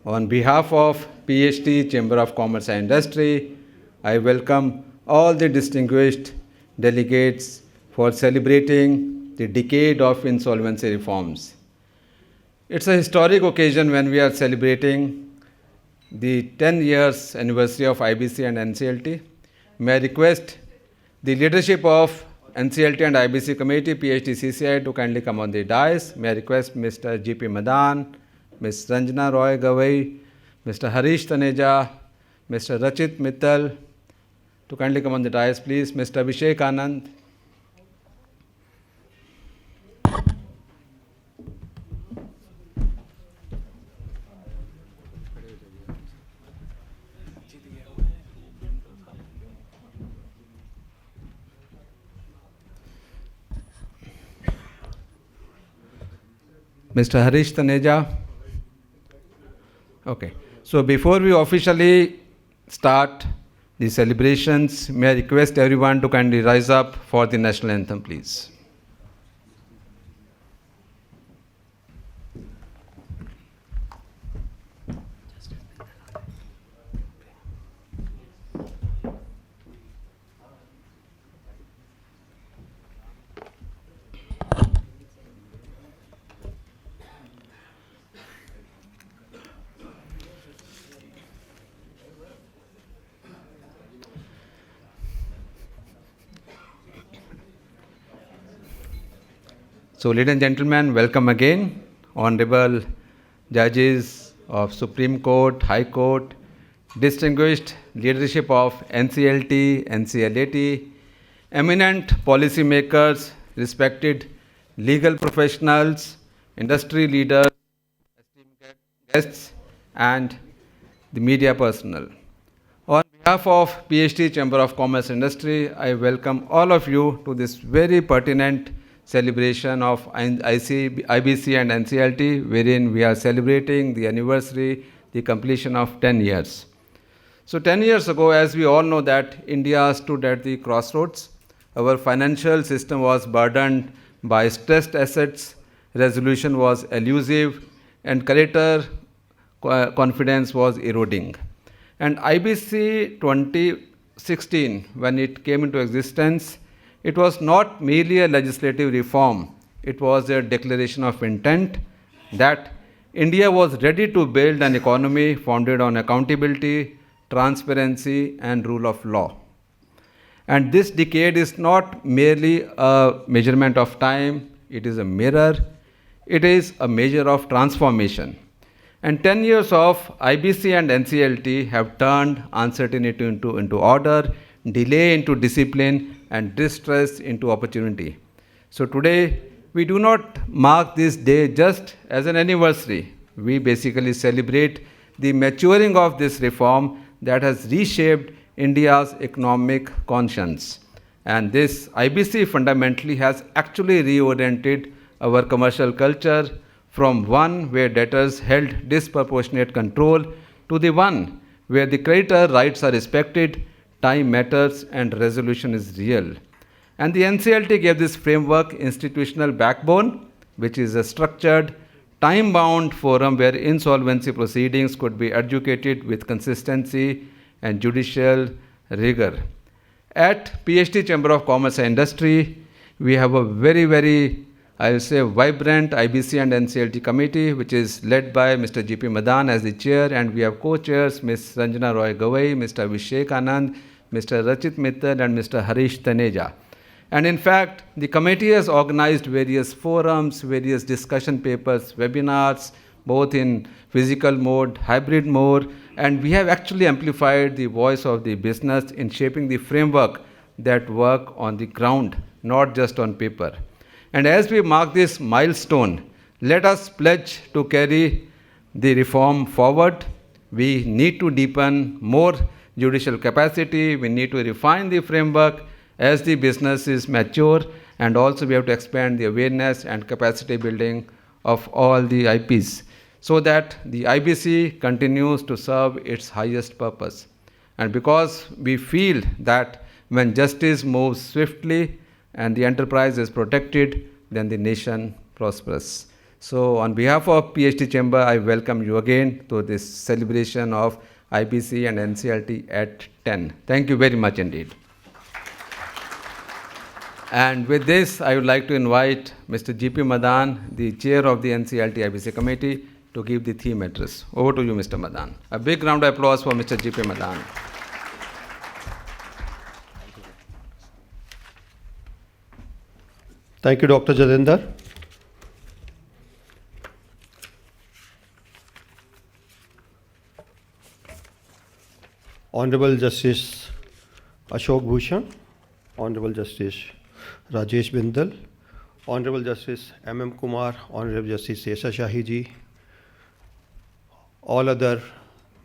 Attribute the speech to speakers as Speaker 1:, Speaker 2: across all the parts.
Speaker 1: On behalf of PhD Chamber of Commerce and Industry, I welcome all the distinguished delegates for celebrating the decade of insolvency reforms. It's a historic occasion when we are celebrating the 10 years anniversary of IBC and NCLT. May I request the leadership of NCLT and IBC committee, PhD CCI, to kindly come on the dais. May I request Mr. GP Madan, Ms. Ranjana Roy Gavai, Mr. Harish Taneja, Mr. Rachit Mittal to kindly come on the dais, please. Mr. Abhishek Anand. Mr. Harish Taneja. Okay. So before we officially start the celebrations, may I request everyone to kindly rise up for the national anthem, please. So, ladies and gentlemen, welcome again, honorable judges of Supreme Court, High Court, distinguished leadership of NCLT, NCLT, eminent policymakers, respected legal professionals, industry leaders, esteemed guests, and the media personnel. On behalf of PhD Chamber of Commerce Industry, I welcome all of you to this very pertinent celebration of IBC and NCLT, wherein we are celebrating the anniversary, the completion of 10 years. So 10 years ago, as we all know that India stood at the crossroads. Our financial system was burdened by stressed assets, resolution was elusive, and creditor confidence was eroding. And IBC 2016, when it came into existence, it was not merely a legislative reform, it was a declaration of intent that India was ready to build an economy founded on accountability, transparency, and rule of law. And this decade is not merely a measurement of time, it is a mirror, it is a measure of transformation. And 10 years of IBC and NCLT have turned uncertainty into order, delay into discipline, and distress into opportunity. So today, we do not mark this day just as an anniversary. We basically celebrate the maturing of this reform that has reshaped India's economic conscience. And this IBC fundamentally has actually reoriented our commercial culture from one where debtors held disproportionate control to the one where the creditor rights are respected, time matters, and resolution is real. And the NCLT gave this framework institutional backbone, which is a structured, time-bound forum where insolvency proceedings could be adjudicated with consistency and judicial rigor. At PhD Chamber of Commerce and Industry, we have a very, I will say, vibrant IBC and NCLT committee, which is led by Mr. GP Madan as the chair, and we have co-chairs, Ms. Ranjana Roy Gavai, Mr. Abhishek Anand, Mr. Rachit Mittal, and Mr. Harish Taneja. And in fact, the committee has organized various forums, various discussion papers, webinars, both in physical mode, hybrid mode, and we have actually amplified the voice of the business in shaping the framework that work on the ground, not just on paper. And as we mark this milestone, let us pledge to carry the reform forward. We need to deepen more judicial capacity, we need to refine the framework as the business is mature, and also we have to expand the awareness and capacity building of all the IPs so that the IBC continues to serve its highest purpose. And because we feel that when justice moves swiftly and the enterprise is protected, then the nation prospers. So on behalf of PhD Chamber, I welcome you again to this celebration of IBC and NCLT at 10. Thank you very much indeed. And with this, I would like to invite Mr. G.P. Madan, the chair of the NCLT IBC committee, to give the theme address. Over to you, Mr. Madan. A big round of applause for Mr. G.P. Madan.
Speaker 2: Thank you, Dr. Jatinder. Honorable Justice Ashok Bhushan, Honorable Justice Rajesh Bindal, Honorable Justice M.M. Kumar, Honorable Justice Sesha Shahi ji, all other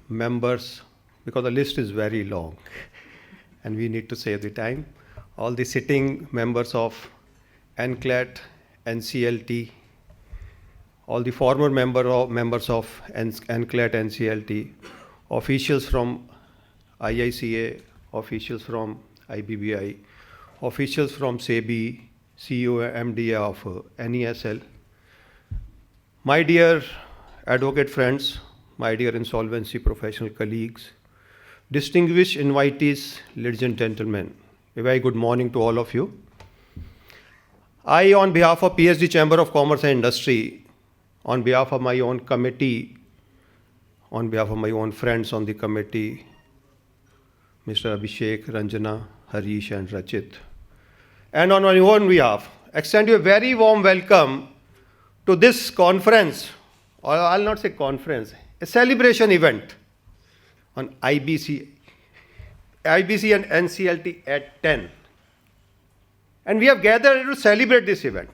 Speaker 2: members, because the list is very long and we need to save the time, all the sitting members of Nclt, NCLT, all the former members of Nclt, NCLT, officials from IICA, officials from IBBI, officials from SEBI, CEO, MD of NESL, my dear advocate friends, my dear insolvency professional colleagues, distinguished invitees, ladies and gentlemen, a very good morning to all of you. I, on behalf of PhD Chamber of Commerce and Industry, on behalf of my own committee, on behalf of my own friends on the committee, Mr. Abhishek, Ranjana, Harish and Rachit, and on my own behalf, extend you a very warm welcome to this conference, or I'll not say conference, a celebration event on IBC and NCLT at 10. And we have gathered to celebrate this event.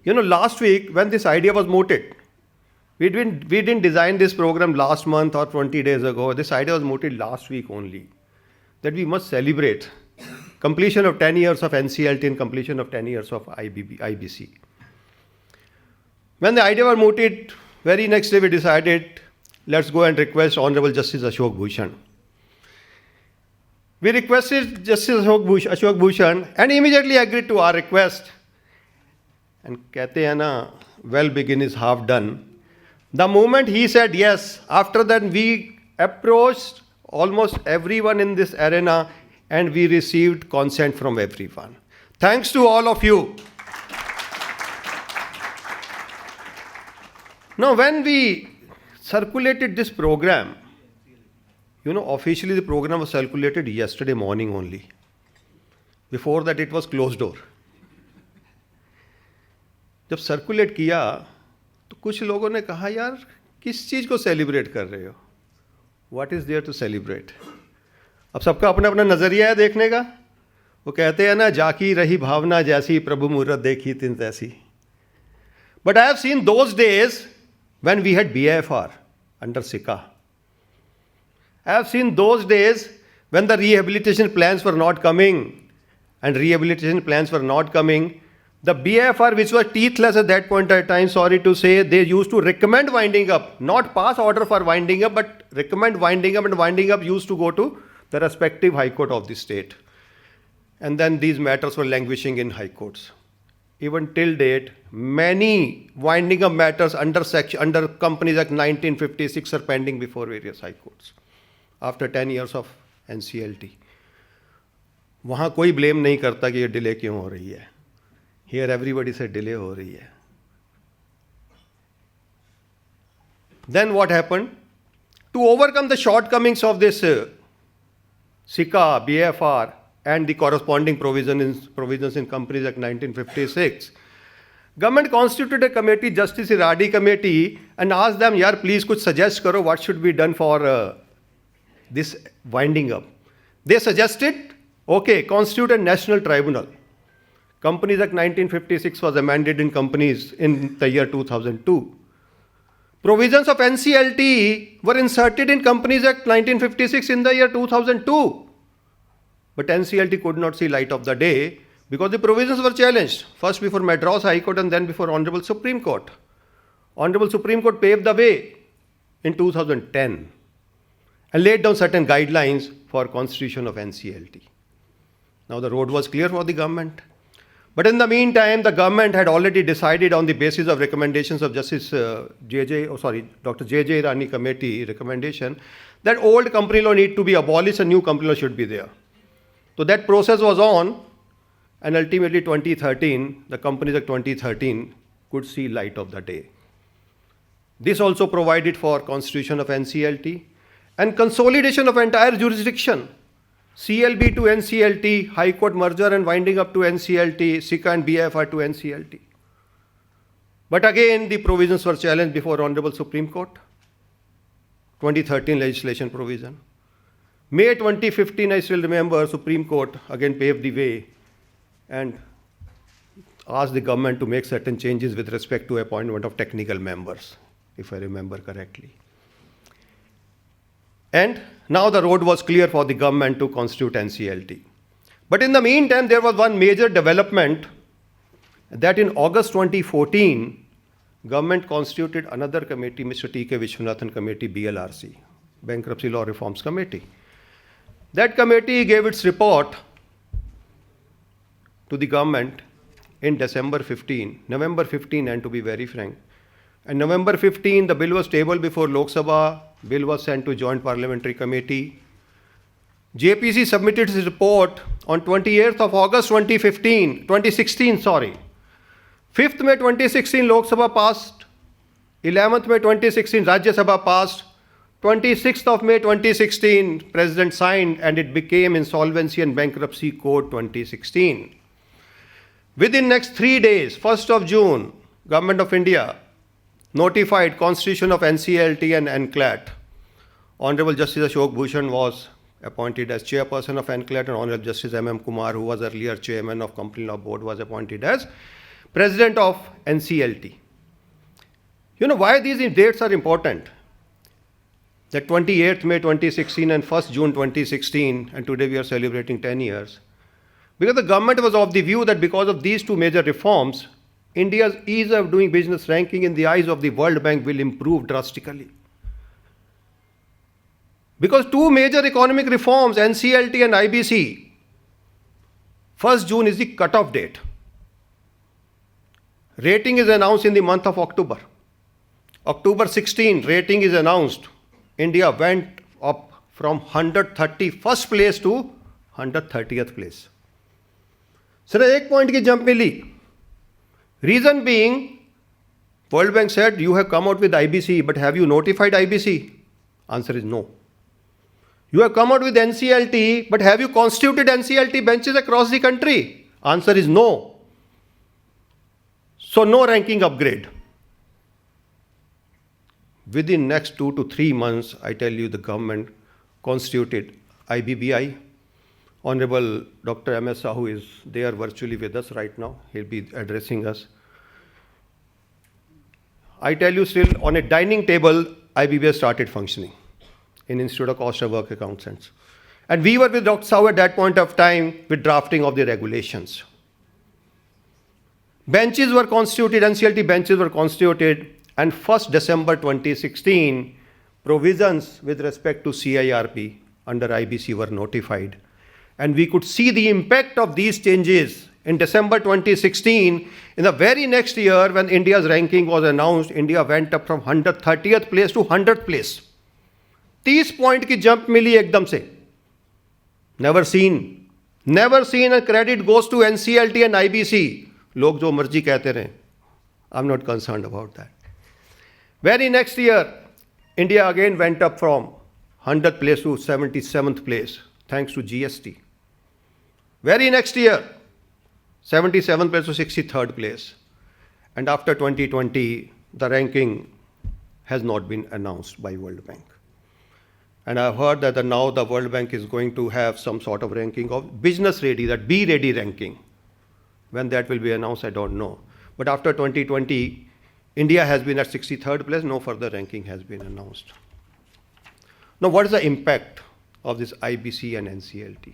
Speaker 2: You know, last week when this idea was mooted, we didn't design this program last month or 20 days ago. This idea was mooted last week only, that we must celebrate completion of 10 years of NCLT and completion of 10 years of IBC. When the idea was mooted, very next day we decided, let's go and request Honorable Justice Ashok Bhushan. We requested Justice Ashok Bhushan and immediately agreed to our request. And कहते हैं ना, well begin is half done. The moment he said yes, after that we approached almost everyone in this arena and we received consent from everyone. Thanks to all of you. Now, when we circulated this program, you know, officially the program was circulated yesterday morning only. Before that, it was closed door. जब circulate किया तो कुछ लोगों ने कहा, यार किस चीज़ को सेलिब्रेट कर रहे हो? What is there to celebrate? अब सबका अपना अपना नज़रिया है देखने का. वो कहते हैं ना, जाकी रही भावना जैसी प्रभु मूरत देखी तिन तैसी. But I have seen those days when we had BFR under SICA. I have seen those days when the rehabilitation plans were not coming, and rehabilitation plans were not coming. The BFR, which was teethless at that point in time, sorry to say, they used to recommend winding up, not pass order for winding up, but recommend winding up, and winding up used to go to the respective high court of the state. And then these matters were languishing in high courts. Even till date, many winding up matters under Companies Act 1956 are pending before various high courts. After 10 years of NCLT. वहाँ कोई blame नहीं करता कि ये delay क्यों हो रही है. Here everybody said delay हो रही है. Then what happened? To overcome the shortcomings of this SICA, BFR, and the corresponding provisions in Companies Act 1956, government constituted a committee, Justice Iradi committee, and asked them, yaar, please kuch suggest karo what should be done for this winding up. They suggested, okay, constitute a national tribunal. Companies Act 1956 was amended in companies in the year 2002. Provisions of NCLT were inserted in Companies Act 1956 in the year 2002. But NCLT could not see light of the day because the provisions were challenged, first before Madras High Court and then before Honorable Supreme Court. Honorable Supreme Court paved the way in 2010 and laid down certain guidelines for constitution of NCLT. Now the road was clear for the government. But in the meantime, the government had already decided on the basis of recommendations of Justice Dr. J.J. Irani Committee recommendation that old company law need to be abolished and new company law should be there. So that process was on, and ultimately 2013, the Companies Act 2013 could see light of the day. This also provided for constitution of NCLT and consolidation of entire jurisdiction. CLB to NCLT, High Court merger and winding up to NCLT, SICA and BFR to NCLT. But again, the provisions were challenged before Honorable Supreme Court. 2013 legislation provision. May 2015, I still remember, Supreme Court again paved the way and asked the government to make certain changes with respect to appointment of technical members, if I remember correctly. And now the road was clear for the government to constitute NCLT. But in the meantime, there was one major development that in August 2014, government constituted another committee, Mr. T.K. Vishwanathan Committee, BLRC, Bankruptcy Law Reforms Committee. That committee gave its report to the government in November 15, and to be very frank. And November 15, the bill was tabled before Lok Sabha, bill was sent to Joint Parliamentary Committee. JPC submitted its report on 28th of August 2016, 5th May 2016, Lok Sabha passed. 11th May 2016, Rajya Sabha passed. 26th of May 2016, President signed, and it became Insolvency and Bankruptcy Code 2016. Within next 3 days, 1st of June, Government of India notified Constitution of NCLT and Nclt. Honorable Justice Ashok Bhushan was appointed as chairperson of Nclt, and Honorable Justice M.M. Kumar, who was earlier chairman of Company Law Board, was appointed as president of NCLT. You know why these dates are important? That 28th May 2016 and 1st June 2016, and today we are celebrating 10 years. Because the government was of the view that because of these two major reforms, India's ease of doing business ranking in the eyes of the World Bank will improve drastically. Because two major economic reforms, NCLT and IBC, 1st June is the cutoff date. Rating is announced in the month of October. October 16, rating is announced. India went up from 131st place to 130th place. Sir, एक point की jump milli. Reason being, World Bank said, you have come out with IBC, but have you notified IBC? Answer is no. You have come out with NCLT, but have you constituted NCLT benches across the country? Answer is no. So no ranking upgrade. Within next 2 to 3 months, I tell you, the government constituted IBBI. Honorable Dr. M.S. Sahu is there virtually with us right now. He'll be addressing us. I tell you, still on a dining table, IBBI started functioning in Institute of Cost of Work Accountants. And we were with Dr. Sahu at that point of time with drafting of the regulations. Benches were constituted, NCLT benches were constituted, and 1st December 2016, provisions with respect to CIRP under IBC were notified. And we could see the impact of these changes in December 2016. In the very next year, when India's ranking was announced, India went up from 130th place to 100th place. 30 point की jump मिली एकदम से. Never seen. Never seen, and credit goes to NCLT and IBC. लोग जो मर्जी कहते रहे. I'm not concerned about that. Very next year, India again went up from 100th place to 77th place, thanks to GST. Very next year, 77th place to 63rd place. And after 2020, the ranking has not been announced by World Bank. And I've heard that now the World Bank is going to have some sort of ranking of business ready, that be ready ranking. When that will be announced, I don't know. But after 2020, India has been at 63rd place, no further ranking has been announced. Now, what is the impact of this IBC and NCLT?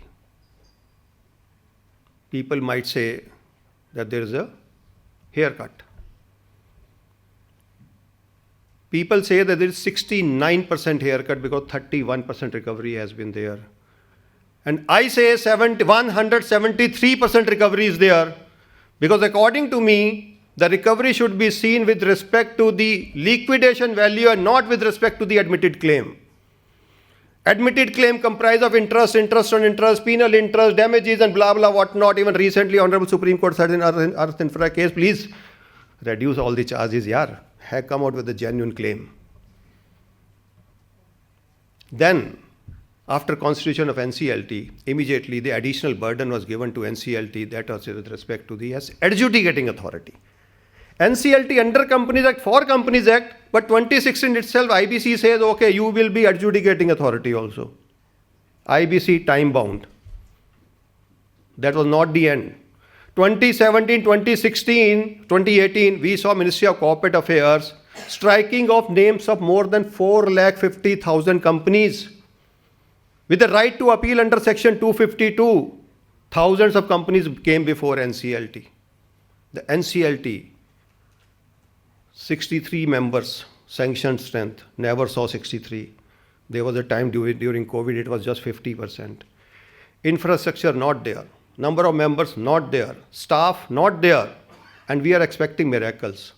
Speaker 2: People might say that there is a haircut. People say that there is 69% haircut because 31% recovery has been there. And I say 173% recovery is there Because according to me, the recovery should be seen with respect to the liquidation value and not with respect to the admitted claim. Admitted claim comprise of interest, interest on interest, penal interest, damages and blah blah whatnot. Even recently, Honorable Supreme Court said in Earth Infra case, please reduce all the charges, yaar. Have come out with a genuine claim. Then, after constitution of NCLT, immediately the additional burden was given to NCLT, that was with respect to the adjudicating authority. NCLT under Companies Act, for Companies Act, but 2016 itself, IBC says, okay, you will be adjudicating authority also. IBC time bound. That was not the end. 2017, 2016, 2018, we saw Ministry of Corporate Affairs striking off names of more than 450,000 companies with the right to appeal under Section 252. Thousands of companies came before NCLT. The NCLT, 63 members, sanctioned strength, never saw 63. There was a time during COVID, it was just 50%. Infrastructure not there. Number of members not there. Staff not there. And we are expecting miracles.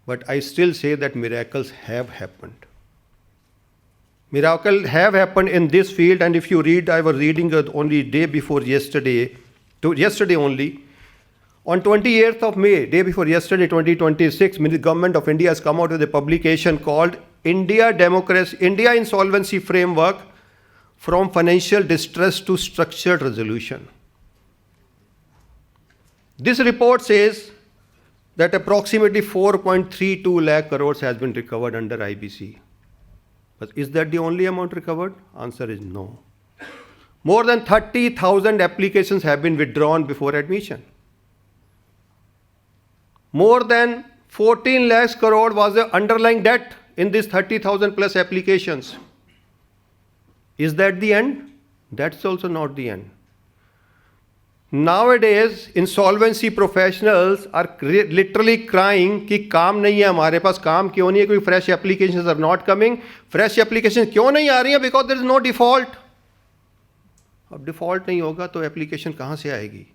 Speaker 2: But I still say that miracles have happened. Miracles have happened in this field, and if you read, I was reading only day before yesterday, only, on 28th of May, day before yesterday, 2026, the Government of India has come out with a publication called India Insolvency Framework from Financial Distress to Structured Resolution. This report says that approximately 4.32 lakh crores has been recovered under IBC. But is that the only amount recovered? Answer is no. More than 30,000 applications have been withdrawn before admission. More than 14 lakhs crore was the underlying debt in these 30,000 plus applications. Is that the end? That's also not the end. Nowadays, insolvency professionals are literally crying कि काम नहीं है हमारे पास, काम क्यों नहीं है, कोई fresh applications are not coming. Fresh applications क्यों नहीं आ रही हैं? Because there is no default. अब default नहीं होगा तो application कहाँ से आएगी?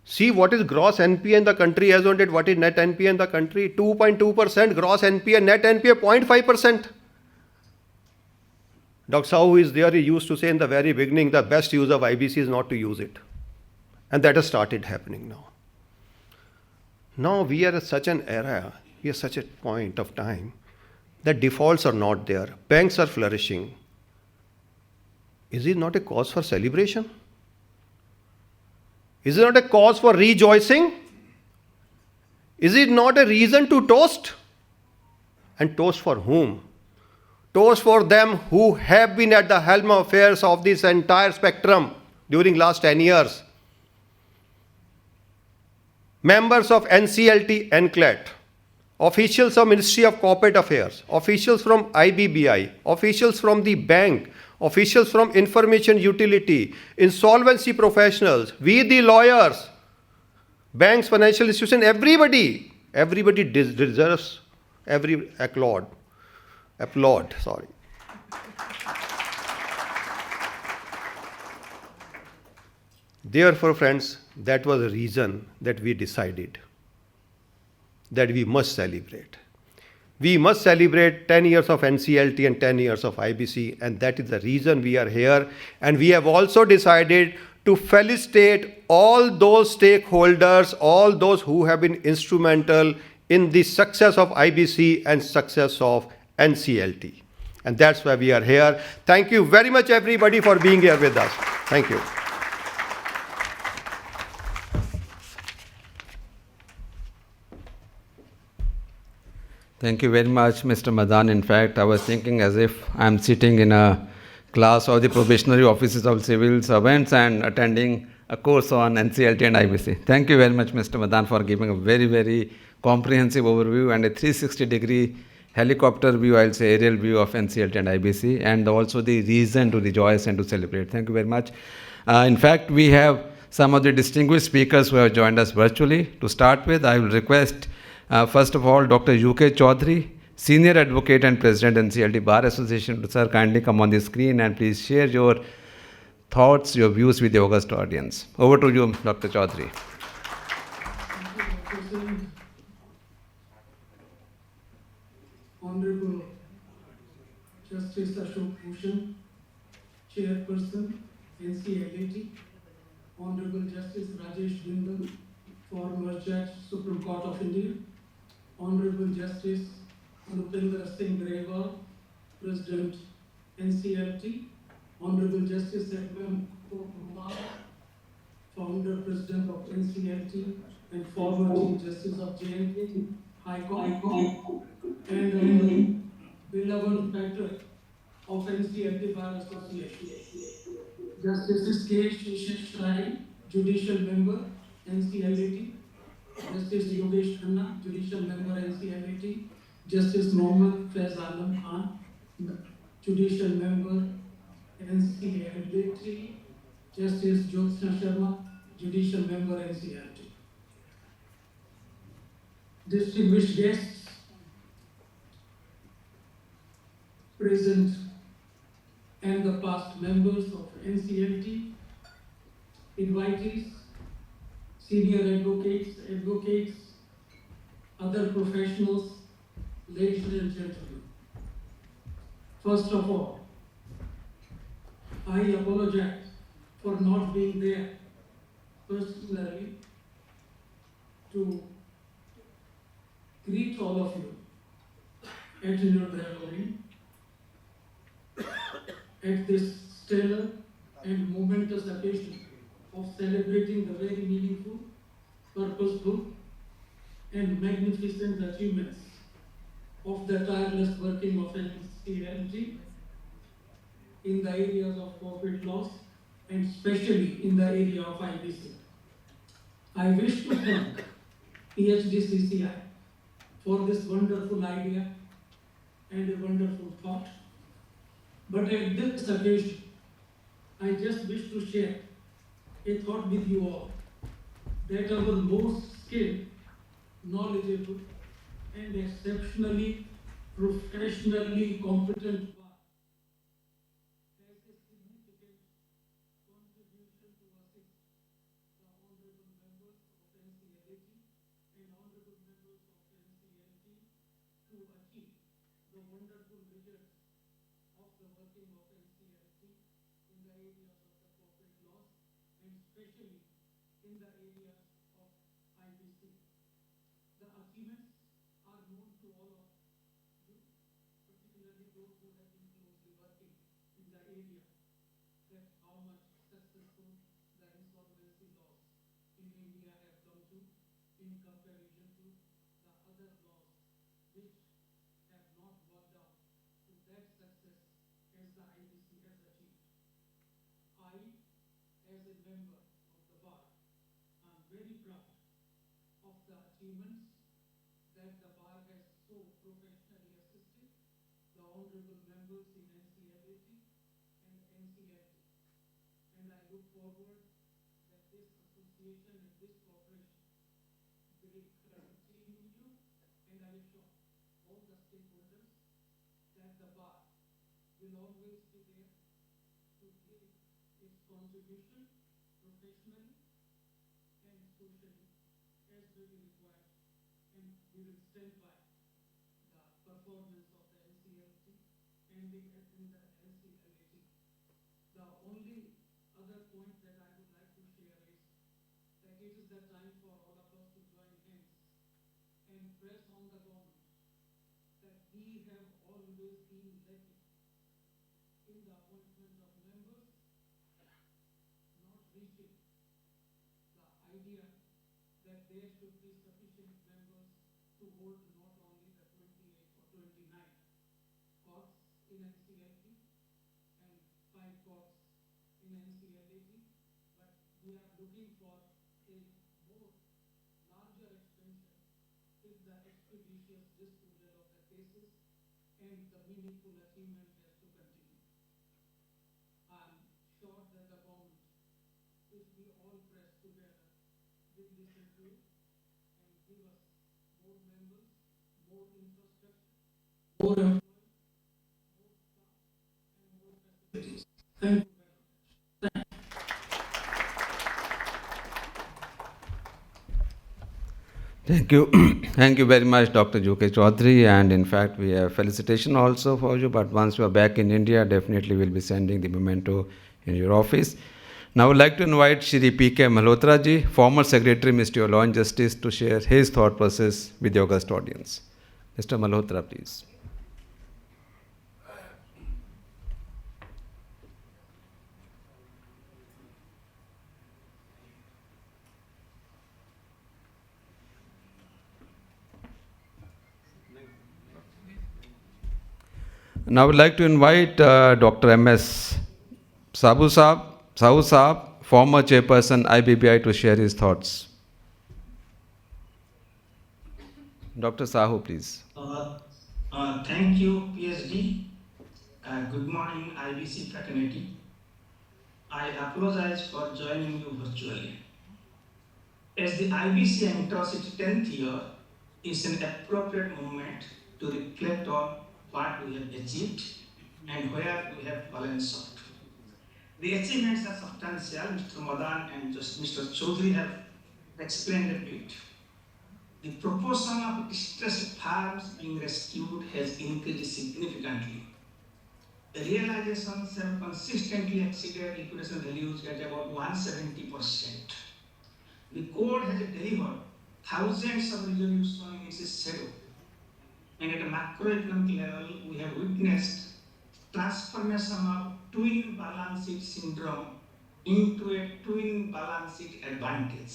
Speaker 2: See what is gross NPA in the country as on date, what is net NPA in the country? 2.2% gross NPA, net NPA 0.5%. Dr. Sahu is there, he used to say in the very beginning, the best use of IBC is not to use it. And that has started happening now. Now we are at such an era, we are such a point of time that defaults are not there, banks are flourishing. Is it not a cause for celebration? Is it not a cause for rejoicing? Is it not a reason to toast? And toast for whom? Toast for them who have been at the helm of affairs of this entire spectrum during last 10 years. Members of Nclt, officials of Ministry of Corporate Affairs, officials from IBBI, officials from the bank, officials from information utility, insolvency professionals, we the lawyers, banks, financial institutions, everybody deserves every applaud. Therefore, friends, that was the reason that we decided that we must celebrate. We must celebrate 10 years of NCLT and 10 years of IBC, and that is the reason we are here. And we have also decided to felicitate all those stakeholders, all those who have been instrumental in the success of IBC and success of NCLT. And that's why we are here. Thank you very much, everybody, for being here with us. Thank you.
Speaker 1: Thank you very much, Mr. Madan. In fact, I was thinking as if I'm sitting in a class of the probationary offices of civil servants and attending a course on NCLT and IBC. Thank you very much, Mr. Madan, for giving a very, very comprehensive overview and a 360-degree helicopter view, I'll say aerial view of NCLT and IBC, and also the reason to rejoice and to celebrate. Thank you very much. In fact, we have some of the distinguished speakers who have joined us virtually. To start with, I will request first of all, Dr. UK Chaudhary, Senior Advocate and President NCLT Bar Association. Sir, kindly come on the screen and please share your thoughts, your views with the august audience. Over to you, Dr. Chaudhary.
Speaker 3: Honorable Justice Ashok Bhushan, Chairperson, NCLT, Honorable Justice Rajesh Bindal, former Judge, Supreme Court of India, Honorable Justice Anupendra Singh Grewal, President, NCLT, Honorable Justice Edmund Kumar, Founder, President of NCLT, and former Chief Justice of JNK High Court, and beloved patron of NCLT Bar Association, Justice K. Shishai, Judicial Member, NCLT, Justice Yogesh Khanna, Judicial Member, NCLT, Justice Mohammad Faiz Alam Khan, Judicial Member, NCLT, Justice Jyotsna Sharma, Judicial Member, NCLT. Distinguished guests present and the past members of NCLT, invitees, senior advocates, other professionals, ladies and gentlemen. First of all, I apologize for not being there personally to greet all of you at your gathering at this stellar and momentous occasion of celebrating the very meaningful, purposeful, and magnificent achievements of the tireless working of NCLT in the areas of corporate laws and especially in the area of IBC. I wish to thank PhDCCI for this wonderful idea and a wonderful thought. But at this occasion, I just wish to share a thought with you all that our most skilled, knowledgeable, and exceptionally professionally competent bar has a significant contribution to assist the honorable members of NCLT and honorable members of NCLT to achieve the wonderful results of the working of NCLT in the areas of the corporate laws and especially in the areas of IBC. The achievements are known to all of you, particularly those who have been closely working in the area, that how much successful the insolvency laws in India have come to in comparison to the other laws which have not worked out to that success as the IBC has achieved. I, as a member of the bar, am very proud of the achievements that the bar has so professionally assisted the honorable members in NCLT and NCLT. And I look forward that this association and this cooperation will continue, and I assure all the stakeholders that the bar will always be there to give its contribution professionally and socially as will be required, and we will stand by the performance of the NCLT and the NCLT. The only other point that I would like to share is that it is the time for all of us to join hands and press on the government that we have always been lacking in the appointment of members, not reaching the idea that there should be sufficient members to hold not only the 28 or 29 courts in NCLT and 5 courts in NCLT, but we are looking for a more larger expansion if the expeditious disposal of the cases and the meaningful achievement has to continue. I am sure that the government, if we all press together, will listen to it and give us more members, more infrastructure, more employees, more staff, and more facilities. Thank you very much.
Speaker 1: Thank you. Thank you very much, Dr. Juke Chaudhary. And in fact, we have felicitation also for you. But once you are back in India, definitely we'll be sending the memento in your office. Now, I would like to invite Shri P.K. Malhotra ji, former Secretary, Ministry of Law and Justice, to share his thought process with the august audience. Mr. Malhotra, please. Now, I would like to invite Dr. M.S. Sahu Saab, former chairperson IBBI, to share his thoughts. Dr. Sahu, please.
Speaker 4: Thank you, PSD. Good morning, IBC fraternity. I apologize for joining you virtually. As the IBC enters its 10th year, it's an appropriate moment to reflect on what we have achieved and where we have fallen short. The achievements are substantial. Mr. Madan and Mr. Chaudhary have explained a bit. The proportion of distressed farms being rescued has increased significantly. The realizations have consistently exceeded liquidation values at about 170%. The court has delivered thousands of resolutions in its shadow. And at a macroeconomic level, we have witnessed transformation of twin balance sheet syndrome into a twin balance sheet advantage.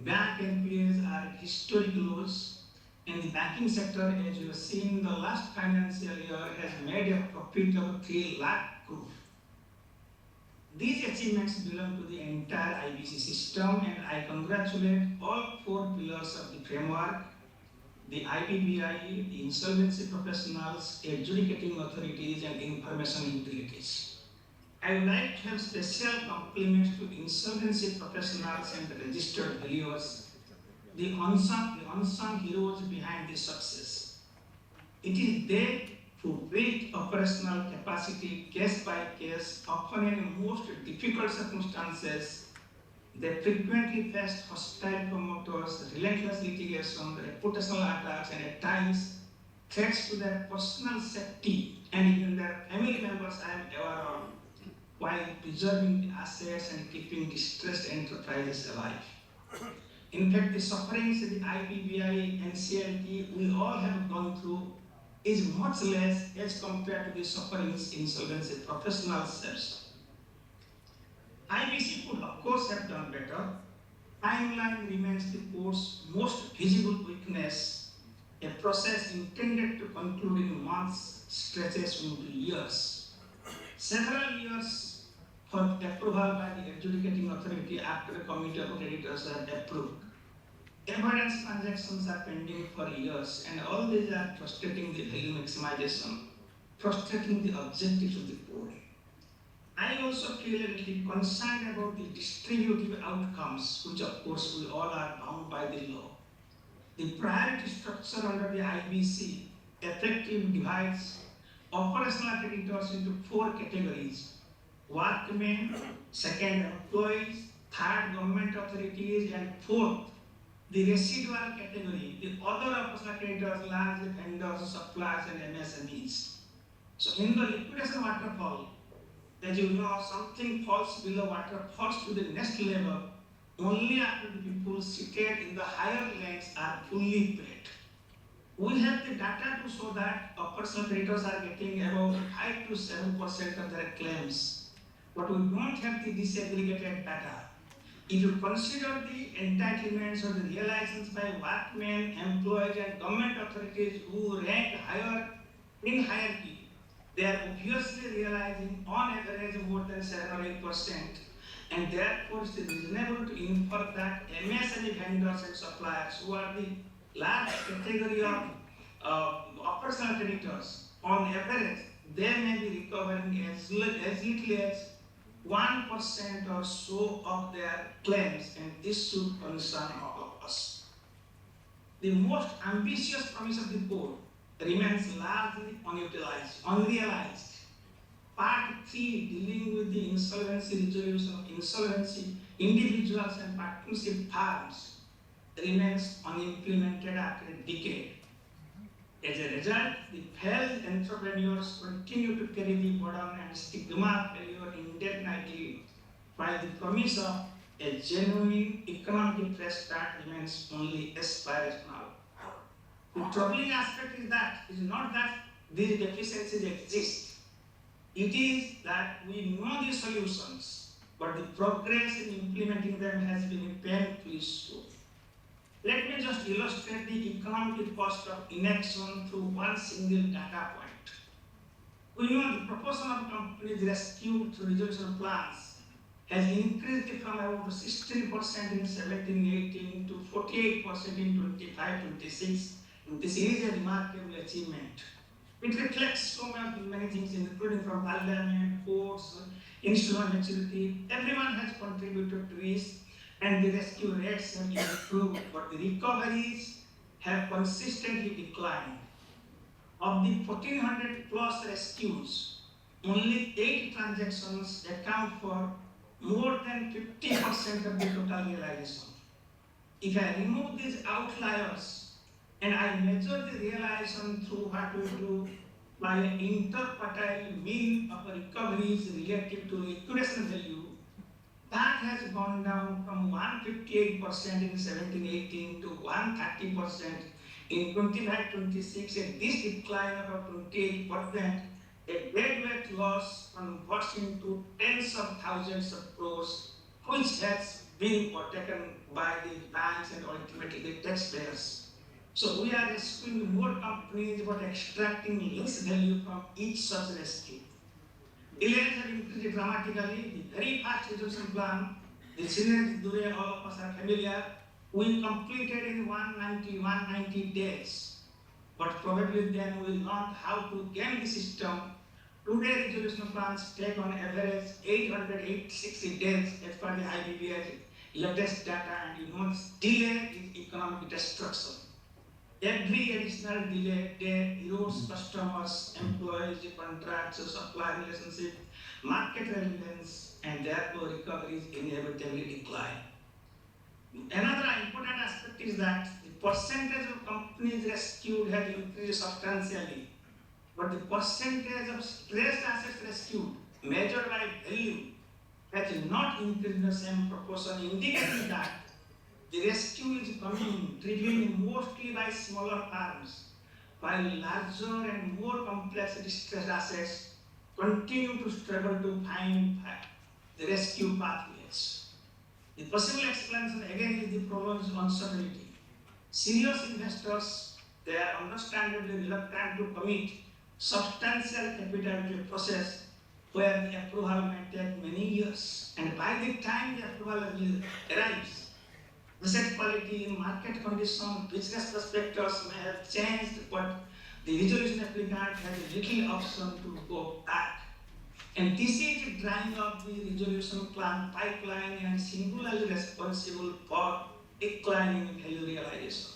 Speaker 4: Bank NPAs are at historic lows, and the banking sector, as you have seen, the last financial year has made a profit of 3 lakh crore. These achievements belong to the entire IBC system, and I congratulate all 4 pillars of the framework: the IBBI, the insolvency professionals, adjudicating authorities, and information utilities. I would like to have special compliments to insolvency professionals and the registered valuers, the unsung heroes behind this success. It is they who build operational capacity case by case, often in most difficult circumstances. They frequently faced hostile promoters, relentless litigation, reputational attacks, and at times threats to their personal safety and even their family members I am aware of, while preserving the assets and keeping distressed enterprises alive. In fact, the sufferings the IBBI and CLT we all have gone through is much less as compared to the sufferings insolvency professionals themselves. IBC could of course have done better. Timeline remains the court's most visible weakness. A process intended to conclude in months stretches into years. Several years for approval by the adjudicating authority after a committee of creditors have approved. Evidence transactions are pending for years, and all these are frustrating the value maximization, frustrating the objectives of the court. I also feel a little concerned about the distributive outcomes, which of course we all are bound by the law. The priority structure under the IBC effectively divides operational creditors into 4 categories: workmen, second employees, third government authorities, and fourth, the residual category, the other operational creditors, largely vendors, suppliers, and MSMEs. So in the liquidation waterfall, as you know, something falls below water, falls to the next level, only after the people seated in the higher lanes are fully paid. We have the data to show that personal creditors are getting about 5 to 7% of their claims, but we don't have the disaggregated data. If you consider the entitlements or the realizations by workmen, employees, and government authorities who rank higher in hierarchy, they are obviously realizing on average more than 7 or 8%, and therefore it is reasonable to infer that MSME vendors and suppliers, who are the large category of operational creditors, on average, they may be recovering as little as 1% or so of their claims, and this should concern all of us. The most ambitious promise of the board remains largely unutilized, unrealized. Part 3, dealing with the insolvency resolution of insolvency individuals and partnership firms, remains unimplemented after a decade. As a result, the failed entrepreneurs continue to carry the burden and stigma of failure indefinitely, while the promise of a genuine economic restart remains only aspirational. The troubling aspect is that it is not that these deficiencies exist. It is that we know the solutions, but the progress in implementing them has been painfully slow. Let me just illustrate the economic cost of inaction through one single data point. We know the proportion of companies rescued through resolution plans has increased from about 16% in 17-18 to 48% in 25-26. This is a remarkable achievement. It reflects so many things, including from parliament, courts, instrument maturity. Everyone has contributed to this, and the rescue rates have improved, but the recoveries have consistently declined. Of the 1400 plus rescues, only 8 transactions account for more than 50% of the total realization. If I remove these outliers and I measure the realization through what we do by an interquartile mean of recoveries relative to liquidation value, that has gone down from 158% in 17-18 to 130% in 25-26, and this decline of about 28%, a deadweight loss converts into tens of thousands of crores, which has been taken by the banks and ultimately the taxpayers. So we are rescuing more companies but extracting less value from each such rescue. Delays have increased dramatically. The very fast resolution plan, the scenario the way all of us are familiar, we completed in 190 days. But probably then we will learn how to game the system. Today resolution plans take on average 860 days as per the IBB's latest data, and you know this delay is economic destruction. Every additional delay erodes customers, employees, contracts, supply relationship, market relevance, and therefore recoveries inevitably decline. Another important aspect is that the percentage of companies rescued has increased substantially, but the percentage of stressed assets rescued, measured by value, has not increased in the same proportion, indicating that the rescue is coming, driven mostly by smaller firms, while larger and more complex distressed assets continue to struggle to find the rescue pathways. The possible explanation again is the prolonged uncertainty. Serious investors, they are understandably reluctant to commit substantial capital to a process where the approval may take many years, and by the time the approval arrives, asset quality, market conditions, business perspectives may have changed, but the resolution applicant has little option to go back. And this is drying up the resolution plan pipeline and singularly responsible for declining value realization.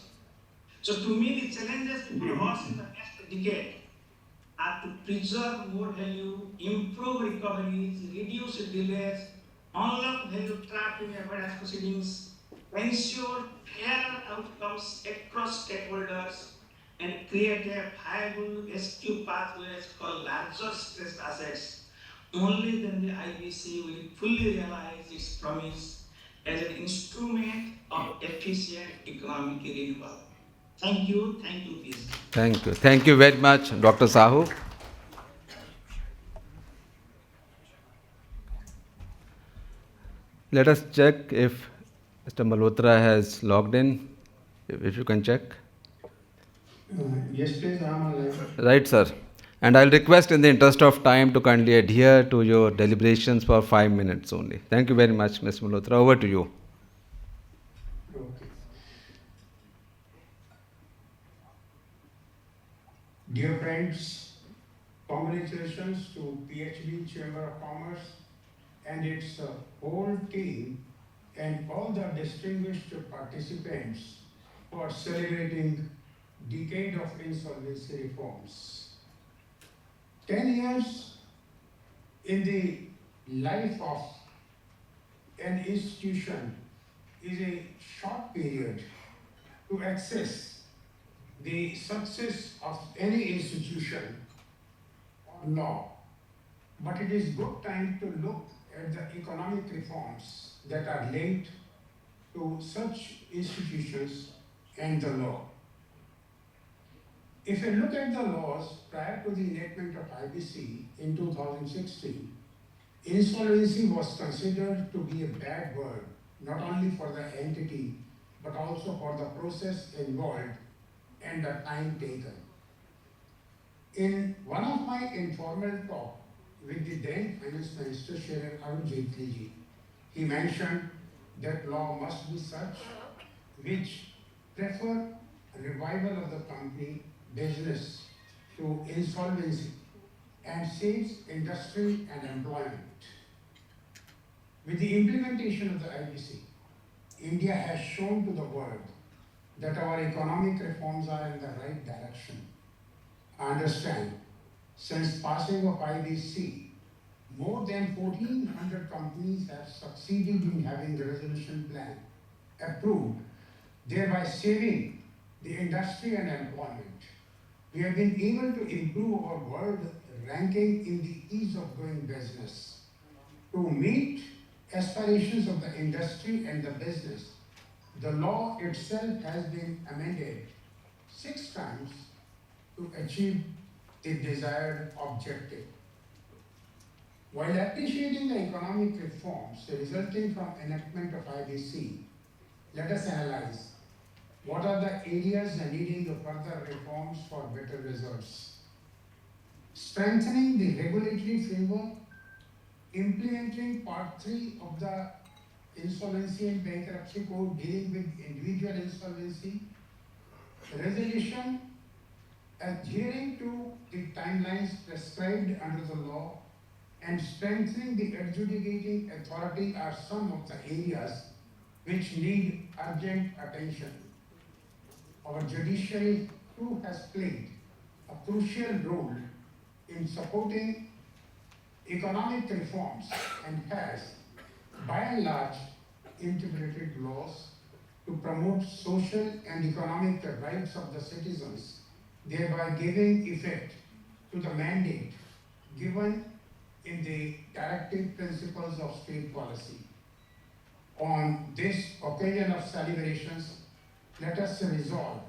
Speaker 4: So to me, the challenges before us in the next decade are to preserve more value, improve recoveries, reduce delays, unlock value trapped in avoidance proceedings, ensure fairer outcomes across stakeholders, and create a viable rescue pathways for larger stressed assets. Only then the IBC will fully realize its promise as an instrument of efficient economic renewal. Thank you, please.
Speaker 1: Thank you very much, Dr. Sahu. Let us check if Mr. Malhotra has logged in. If you can check.
Speaker 5: Yes, please, I am online.
Speaker 1: Right, sir. And I'll request in the interest of time to kindly adhere to your deliberations for 5 minutes only. Thank you very much, Mr. Malhotra. Over to you.
Speaker 5: Okay. Dear friends, congratulations to PhD Chamber of Commerce and its whole team and all the distinguished participants for celebrating decade of insolvency reforms. 10 years in the life of an institution is a short period, to assess the success of any institution or law, but it is good time to look at the economic reforms that are linked to such institutions and the law. If you look at the laws prior to the enactment of IBC in 2016, insolvency was considered to be a bad word, not only for the entity, but also for the process involved and the time taken. In one of my informal talks with the then Finance Minister, Shri Ibc Nclt, he mentioned that law must be such which prefer revival of the company business to insolvency and saves industry and employment. With the implementation of the IBC, India has shown to the world that our economic reforms are in the right direction. I understand, since passing of IBC, more than 1,400 companies have succeeded in having the resolution plan approved, thereby saving the industry and employment. We have been able to improve our world ranking in the ease of doing business. To meet aspirations of the industry and the business, the law itself has been amended 6 times to achieve the desired objective. While appreciating the economic reforms resulting from enactment of IBC, let us analyze what are the areas needing the further reforms for better results. Strengthening the regulatory framework, implementing Part 3 of the Insolvency and Bankruptcy Code dealing with individual insolvency, resolution, adhering to the timelines prescribed under the law, and strengthening the adjudicating authority are some of the areas which need urgent attention. Our judiciary too has played a crucial role in supporting economic reforms and has, by and large, interpreted laws to promote social and economic rights of the citizens, thereby giving effect to the mandate given in the directive principles of state policy. On this occasion of celebrations, let us resolve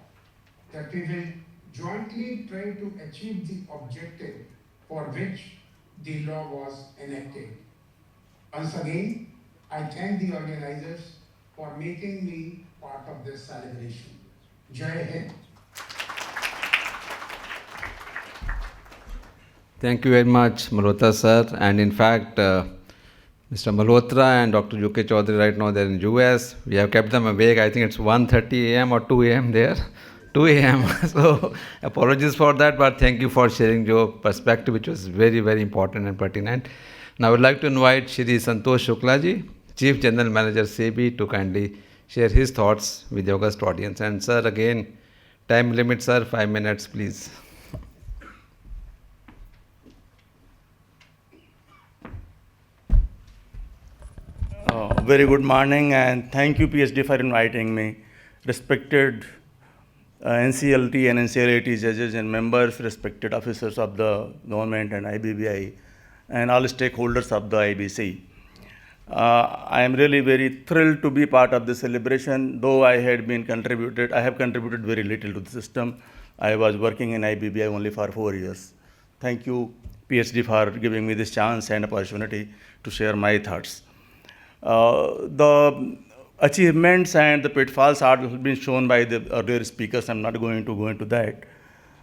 Speaker 5: that we will jointly try to achieve the objective for which the law was enacted. Once again, I thank the organizers for making me part of this celebration. Jai Hind.
Speaker 1: Thank you very much, Malhotra sir. And in fact, Mr. Malhotra and Dr. UK Chaudhary right now they're in US. We have kept them awake. I think it's 1:30 a.m. or 2 a.m. there. 2 a.m. So apologies for that, but thank you for sharing your perspective, which was very, very important and pertinent. Now I would like to invite Shri Santosh Shukla ji, Chief General Manager SEBI, to kindly share his thoughts with the august audience. And sir, again, time limit, sir, 5 minutes, please.
Speaker 6: Very good morning, and thank you, PhD, for inviting me. Respected NCLT and NCLT judges and members, respected officers of the government and IBBI, and all stakeholders of the IBC. I am really very thrilled to be part of this celebration, though I have contributed very little to the system. I was working in IBBI only for 4 years. Thank you, PhD, for giving me this chance and opportunity to share my thoughts. The achievements and the pitfalls have been shown by the earlier speakers. I'm not going to go into that.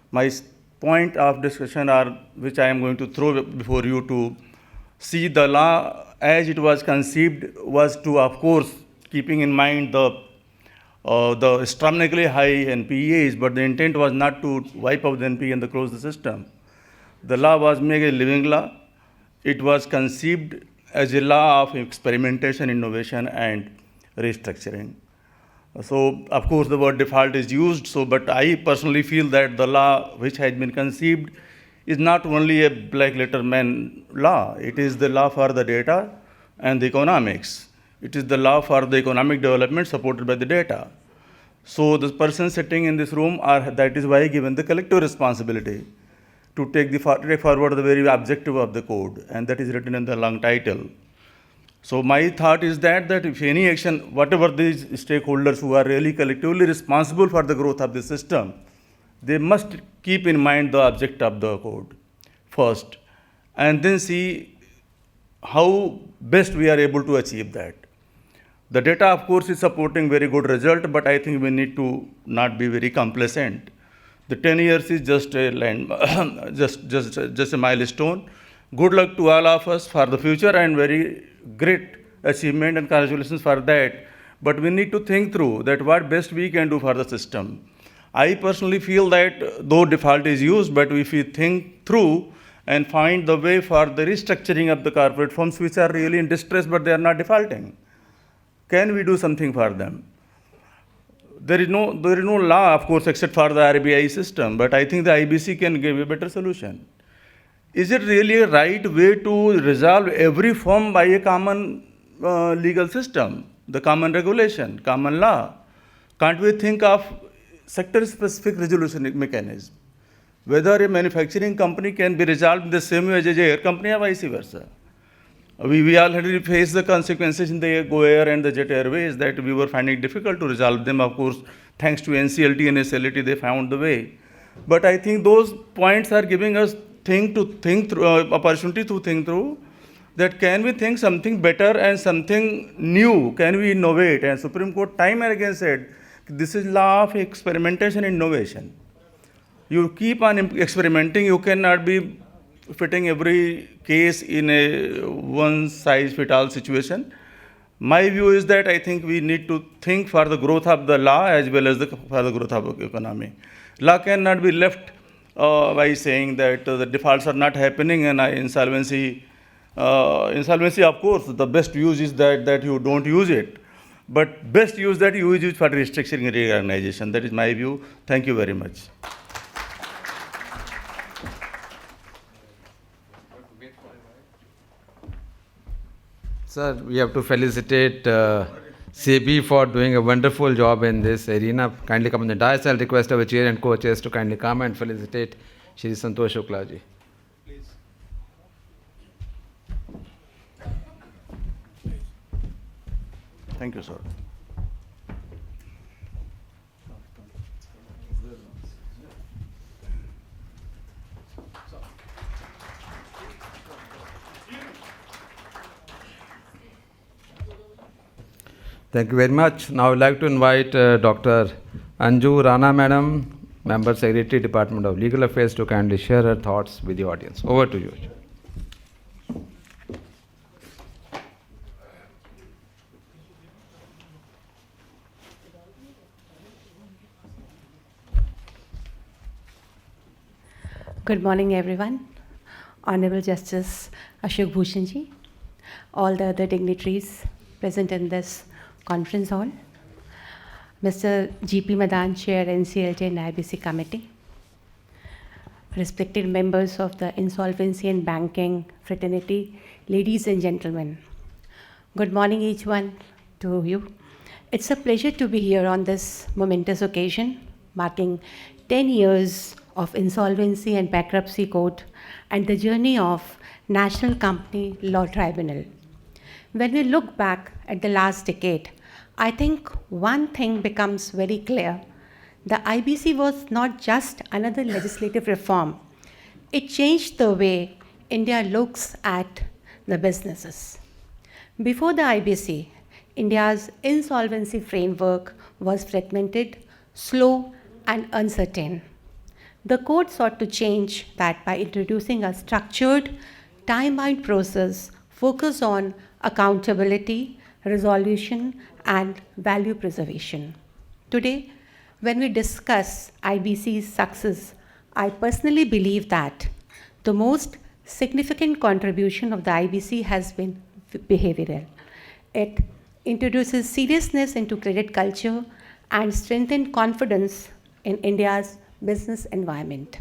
Speaker 6: My point of discussion which I am going to throw before you to see the law as it was conceived was to, of course, keeping in mind the astronomically high NPAs, but the intent was not to wipe out the NPA and close the system. The law was made a living law. It was conceived as a law of experimentation, innovation, and restructuring. So, of course, the word default is used, but I personally feel that the law which has been conceived is not only a black letter man law, it is the law for the data and the economics. It is the law for the economic development supported by the data. So the person sitting in this room that is why given the collective responsibility to take forward the very objective of the code, and that is written in the long title. So my thought is that if any action, whatever these stakeholders who are really collectively responsible for the growth of the system, they must keep in mind the object of the code first, and then see how best we are able to achieve that. The data, of course, is supporting very good result, but I think we need to not be very complacent. The 10 years is just a just a milestone. Good luck to all of us for the future, and very great achievement, and congratulations for that. But we need to think through that what best we can do for the system. I personally feel that though default is used, but if we think through and find the way for the restructuring of the corporate firms which are really in distress but they are not defaulting, can we do something for them? There is no law, of course, except for the RBI system, but I think the IBC can give a better solution. Is it really a right way to resolve every firm by a common legal system, the common regulation, common law? Can't we think of sector-specific resolution mechanism? Whether a manufacturing company can be resolved in the same way as a air company or vice versa. We already faced the consequences in the Go Air and the Jet Airways that we were finding difficult to resolve them. Of course, thanks to NCLT and SLT, they found the way. But I think those points are giving us opportunity to think through that can we think something better and something new? Can we innovate? And Supreme Court time and again said, this is law of experimentation and innovation. You keep on experimenting, you cannot be fitting every case in a one-size-fits-all situation. My view is that I think we need to think for the growth of the law as well as for the growth of the economy. Law cannot be left by saying that the defaults are not happening and insolvency, of course, the best use is that you don't use it. But best use that you use it for restructuring and reorganization. That is my view. Thank you very much.
Speaker 1: Sir, we have to felicitate CB for doing a wonderful job in this arena. Kindly come on the dais. I'll request our chair and co-chairs to kindly come and felicitate Shri Santosh Shukla ji.
Speaker 2: Please.
Speaker 6: Thank you, sir.
Speaker 1: Thank you very much. Now I would like to invite Dr. Anju Rana Madam, Member Secretary, Department of Legal Affairs, to kindly share her thoughts with the audience. Over to you.
Speaker 7: Good morning, everyone. Honorable Justice Ashok Bhushan ji, all the other dignitaries present in this conference hall, Mr. G.P. Madan, Chair, Nclt and Ibc Committee, respected members of the Insolvency and Banking fraternity, ladies and gentlemen. Good morning, each one to you. It's a pleasure to be here on this momentous occasion, marking 10 years of Insolvency and Bankruptcy Code and the journey of National Company Law Tribunal. When we look back at the last decade, I think one thing becomes very clear. The IBC was not just another legislative reform. It changed the way India looks at the businesses. Before the IBC, India's insolvency framework was fragmented, slow, and uncertain. The code sought to change that by introducing a structured, time-bound process focused on accountability, resolution, and value preservation. Today, when we discuss IBC's success, I personally believe that the most significant contribution of the IBC has been behavioral. It introduces seriousness into credit culture and strengthened confidence in India's business environment.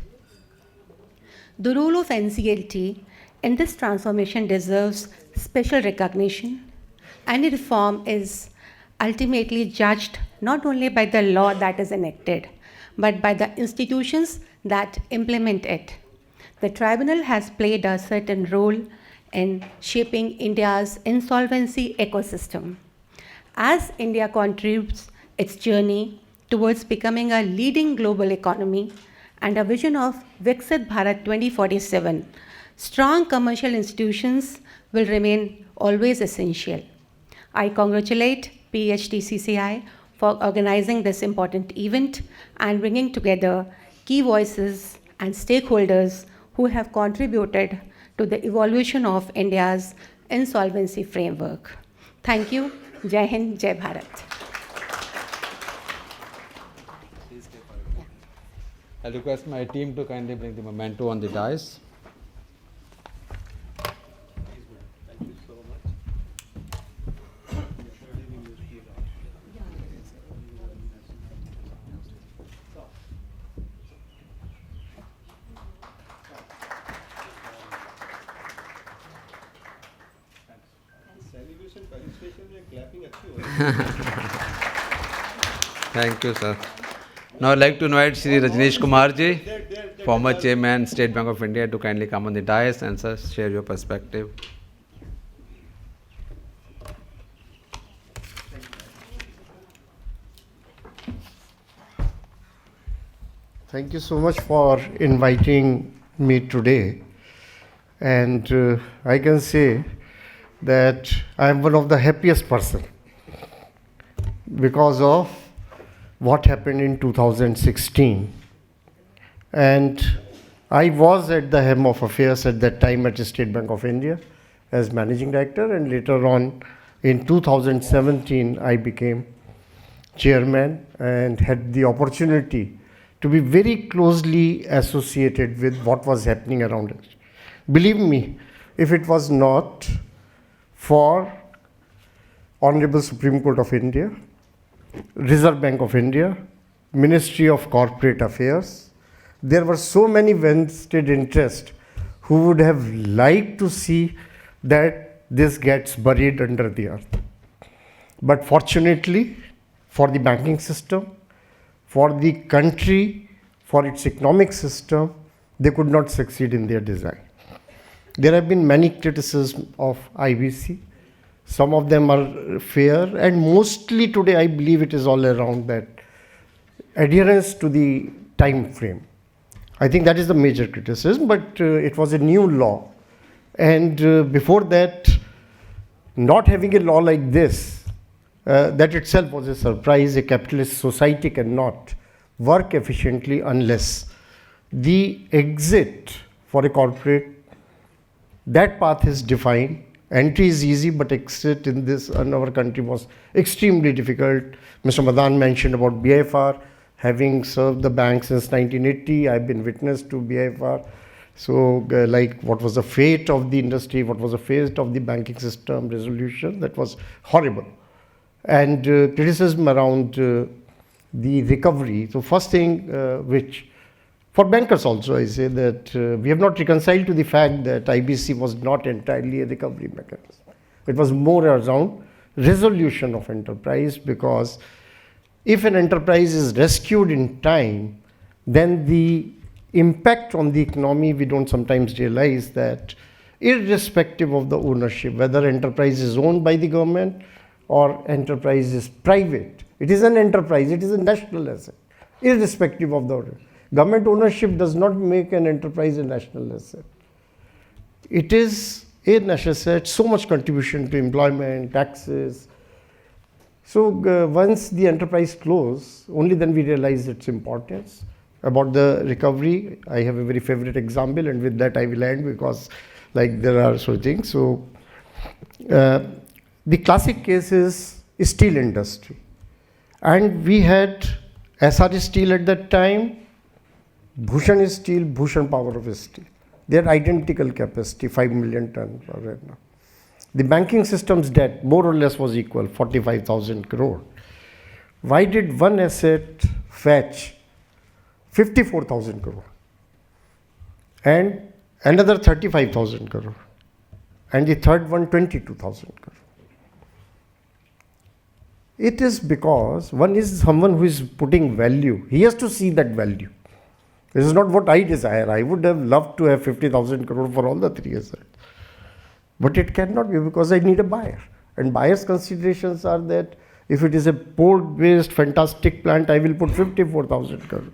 Speaker 7: The role of NCLT in this transformation deserves special recognition. Any reform is ultimately judged not only by the law that is enacted, but by the institutions that implement it. The tribunal has played a certain role in shaping India's insolvency ecosystem. As India contributes its journey towards becoming a leading global economy and a vision of Viksit Bharat 2047, strong commercial institutions will remain always essential. I congratulate PHDCCI for organizing this important event and bringing together key voices and stakeholders who have contributed to the evolution of India's insolvency framework. Thank you. Jai Hind, Jai Bharat.
Speaker 1: I'll request my team to kindly bring the memento on the dais. Thank you, sir. Now I'd like to invite Shri Rajneesh Kumar ji, former chairman, State Bank of India, to kindly come on the dais and sir, share your perspective.
Speaker 8: Thank you so much for inviting me today. And I can say that I am one of the happiest person because of what happened in 2016. And I was at the helm of affairs at that time at the State Bank of India as managing director, and later on in 2017 I became chairman and had the opportunity to be very closely associated with what was happening around us. Believe me, if it was not for Honorable Supreme Court of India, Reserve Bank of India, Ministry of Corporate Affairs, there were so many vested interests who would have liked to see that this gets buried under the earth. But fortunately, for the banking system, for the country, for its economic system, they could not succeed in their design. There have been many criticisms of IBC. Some of them are fair, and mostly today I believe it is all around that adherence to the time frame. I think that is the major criticism, but it was a new law. And before that, not having a law like this, that itself was a surprise. A capitalist society cannot work efficiently unless the exit for a corporate, that path is defined. Entry is easy, but exit in this in our country was extremely difficult. Mr. Madan mentioned about BIFR. Having served the bank since 1980, I've been witness to BIFR. So like what was the fate of the industry, what was the fate of the banking system resolution, that was horrible. And criticism around the recovery. So first thing which, for bankers also I say that we have not reconciled to the fact that IBC was not entirely a recovery mechanism. It was more around resolution of enterprise, because if an enterprise is rescued in time, then the impact on the economy, we don't sometimes realize that irrespective of the ownership, whether enterprise is owned by the government or enterprise is private, it is an enterprise, it is a national asset, irrespective of the owner. Government ownership does not make an enterprise a national asset. It is a national asset, so much contribution to employment, taxes. So once the enterprise closes, only then we realize its importance. About the recovery, I have a very favorite example, and with that I will end, because like there are so things. So the classic case is steel industry. And we had SR Steel at that time, Bhushan Steel, Bhushan Power of Steel. They had identical capacity, 5 million tons right now. The banking system's debt more or less was equal, 45,000 crore. Why did one asset fetch 54,000 crore and another 35,000 crore and the third one 22,000 crore? It is because one is someone who is putting value. He has to see that value. This is not what I desire. I would have loved to have 50,000 crore for all the 3 assets. But it cannot be because I need a buyer. And buyer's considerations are that if it is a port-based fantastic plant, I will put 54,000 crore.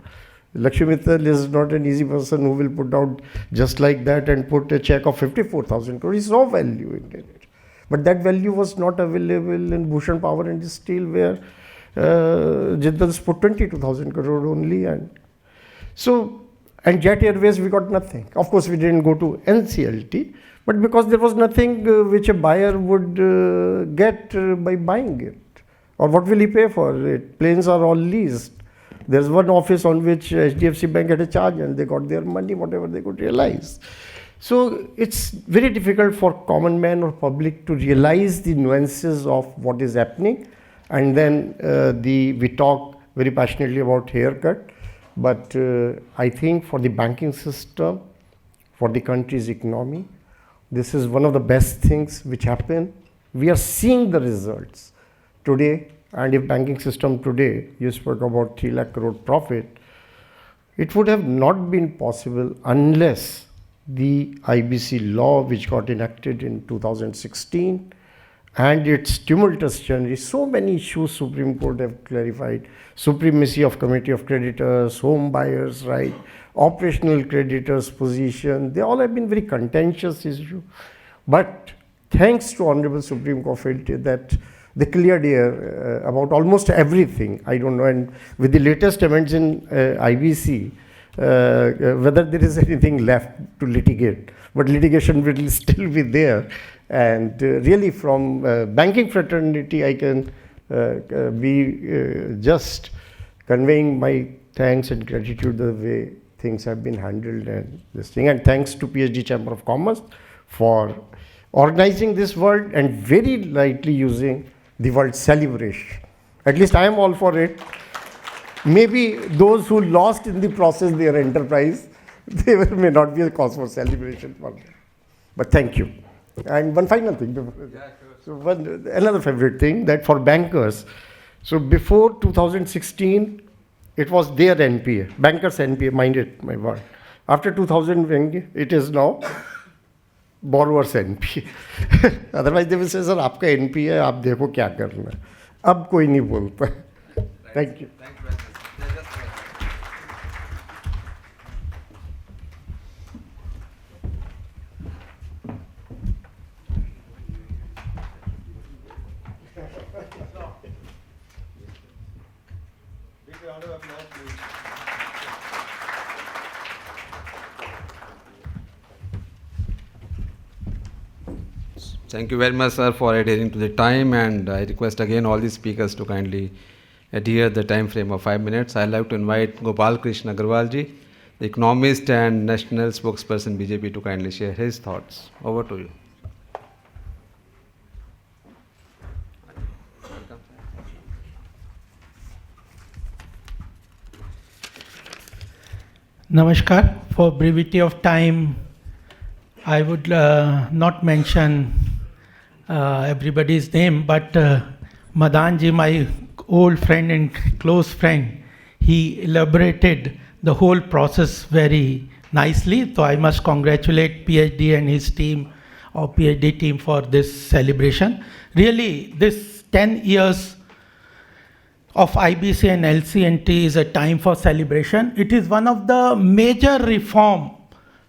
Speaker 8: Lakshmi Mittal is not an easy person who will put out just like that and put a check of 54,000 crore. He saw value in it. But that value was not available in Bhushan Power and Steel, where Jindal's put 22,000 crore only. And Jet Airways, we got nothing. Of course, we didn't go to NCLT, but because there was nothing which a buyer would get by buying it. Or what will he pay for it? Planes are all leased. There's one office on which HDFC Bank had a charge and they got their money, whatever they could realize. So it's very difficult for common man or public to realize the nuances of what is happening. And then we talk very passionately about haircut. But I think for the banking system, for the country's economy, this is one of the best things which happen. We are seeing the results today. And if banking system today, you spoke about 3 lakh crore profit, it would have not been possible unless the IBC law, which got enacted in 2016, and its tumultuous journey. So many issues Supreme Court have clarified: supremacy of committee of creditors, home buyers' right, operational creditors' position. They all have been very contentious issues. But thanks to Honorable Supreme Court that they cleared air about almost everything. I don't know. And with the latest amendments in IBC, whether there is anything left to litigate, but litigation will still be there. And really, from banking fraternity, I can be just conveying my thanks and gratitude the way things have been handled and this thing. And thanks to PhD Chamber of Commerce for organizing this word and very lightly using the word celebration. At least I am all for it. Maybe those who lost in the process their enterprise, they may not be a cause for celebration for them. But thank you. And one final thing. So another favorite thing, that for bankers, so before 2016, it was their NPA, bankers NPA, mind it, my word. After 2000, it is now borrower's NPA. Otherwise they will say, sir, आपका NPA है, आप देखो क्या करना है. अब कोई नहीं बोलता. Thank you.
Speaker 1: Thank you very much. Thank you very much, sir, for adhering to the time, and I request again all the speakers to kindly adhere the time frame of 5 minutes. I'd like to invite Gopal Krishna Agarwal ji, the economist and national spokesperson BJP, to kindly share his thoughts. Over to you.
Speaker 9: Namaskar. For brevity of time, I would not mention everybody's name, but Madanji, my old friend and close friend, he elaborated the whole process very nicely. So I must congratulate PhD and his team, or PhD team, for this celebration. Really, this 10 years of IBC and LCNT is a time for celebration. It is one of the major reform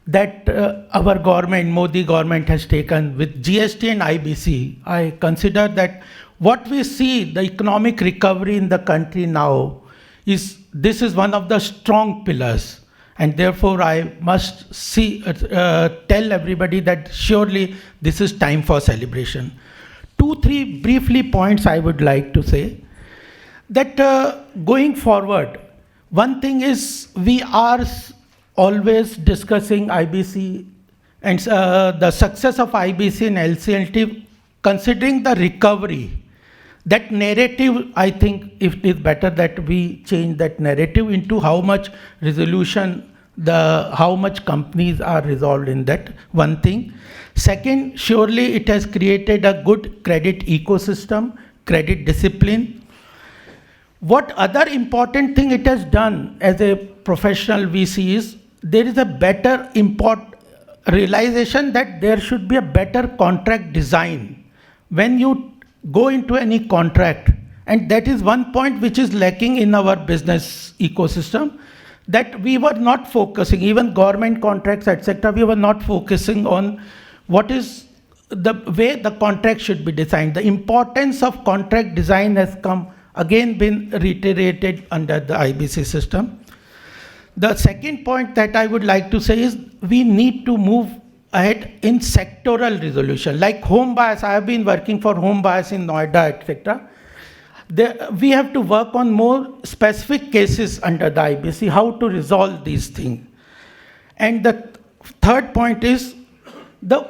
Speaker 9: that our government, Modi government, has taken with GST and IBC. I consider that what we see, the economic recovery in the country now, this is one of the strong pillars. And therefore, I must tell everybody that surely this is time for celebration. 2-3 briefly points I would like to say. That going forward, one thing is we are always discussing IBC and the success of IBC and LCNT, considering the recovery. That narrative, I think it is better that we change that narrative into how much resolution, how much companies are resolved in that, one thing. Second, surely it has created a good credit ecosystem, credit discipline. What other important thing it has done as a professional VC is there is a better realization that there should be a better contract design when you go into any contract. And that is one point which is lacking in our business ecosystem, that we were not focusing, even government contracts, etc., we were not focusing on what is the way the contract should be designed. The importance of contract design has been reiterated under the IBC system. The second point that I would like to say is we need to move ahead in sectoral resolution, like home buyers. I have been working for home buyers in Noida, etc. We have to work on more specific cases under the IBC, how to resolve these things. And the third point is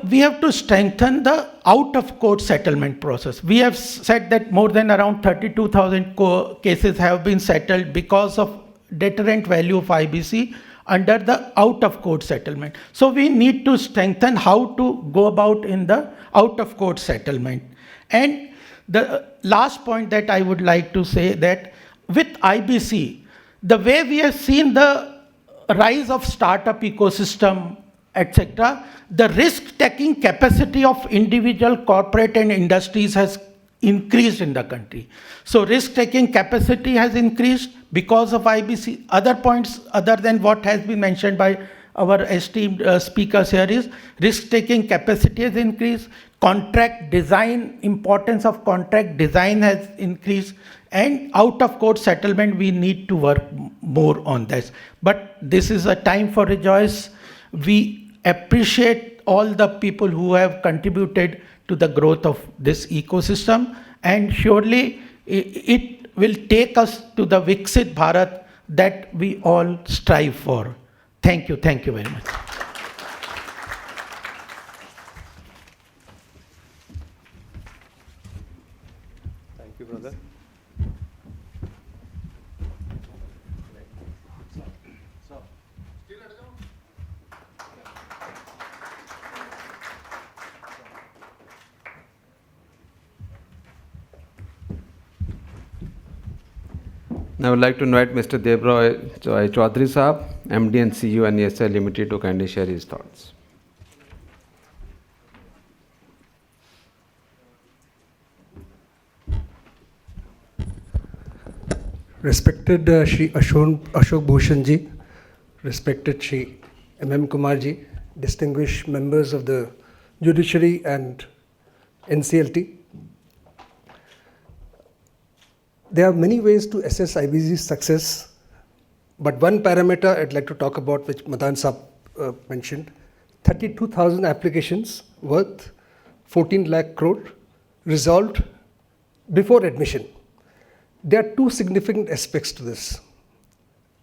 Speaker 9: we have to strengthen the out-of-court settlement process. We have said that more than around 32,000 cases have been settled because of deterrent value of IBC under the out-of-court settlement. So we need to strengthen how to go about in the out-of-court settlement. And the last point that I would like to say, that with IBC, the way we have seen the rise of startup ecosystem, etc., the risk-taking capacity of individual, corporate, and industries has increased in the country. So risk-taking capacity has increased because of IBC. Other points other than what has been mentioned by our esteemed speakers here is risk-taking capacity has increased, contract design, importance of contract design has increased, and out-of-court settlement, we need to work more on this. But this is a time for rejoice. We appreciate all the people who have contributed to the growth of this ecosystem, and surely it will take us to the Viksit Bharat that we all strive for. Thank you very much.
Speaker 2: Thank you, brother.
Speaker 1: Now I would like to invite Mr. Devroy Chaudhary Saab, MD and CEO NESL Limited, to kindly share his thoughts.
Speaker 10: Respected Shri Ashok Bhushan ji, respected Shri M.M. Kumar ji, distinguished members of the judiciary and NCLT. There are many ways to assess IBC's success, but one parameter I'd like to talk about, which Madan Saab mentioned, 32,000 applications worth 14 lakh crore resolved before admission. There are two significant aspects to this.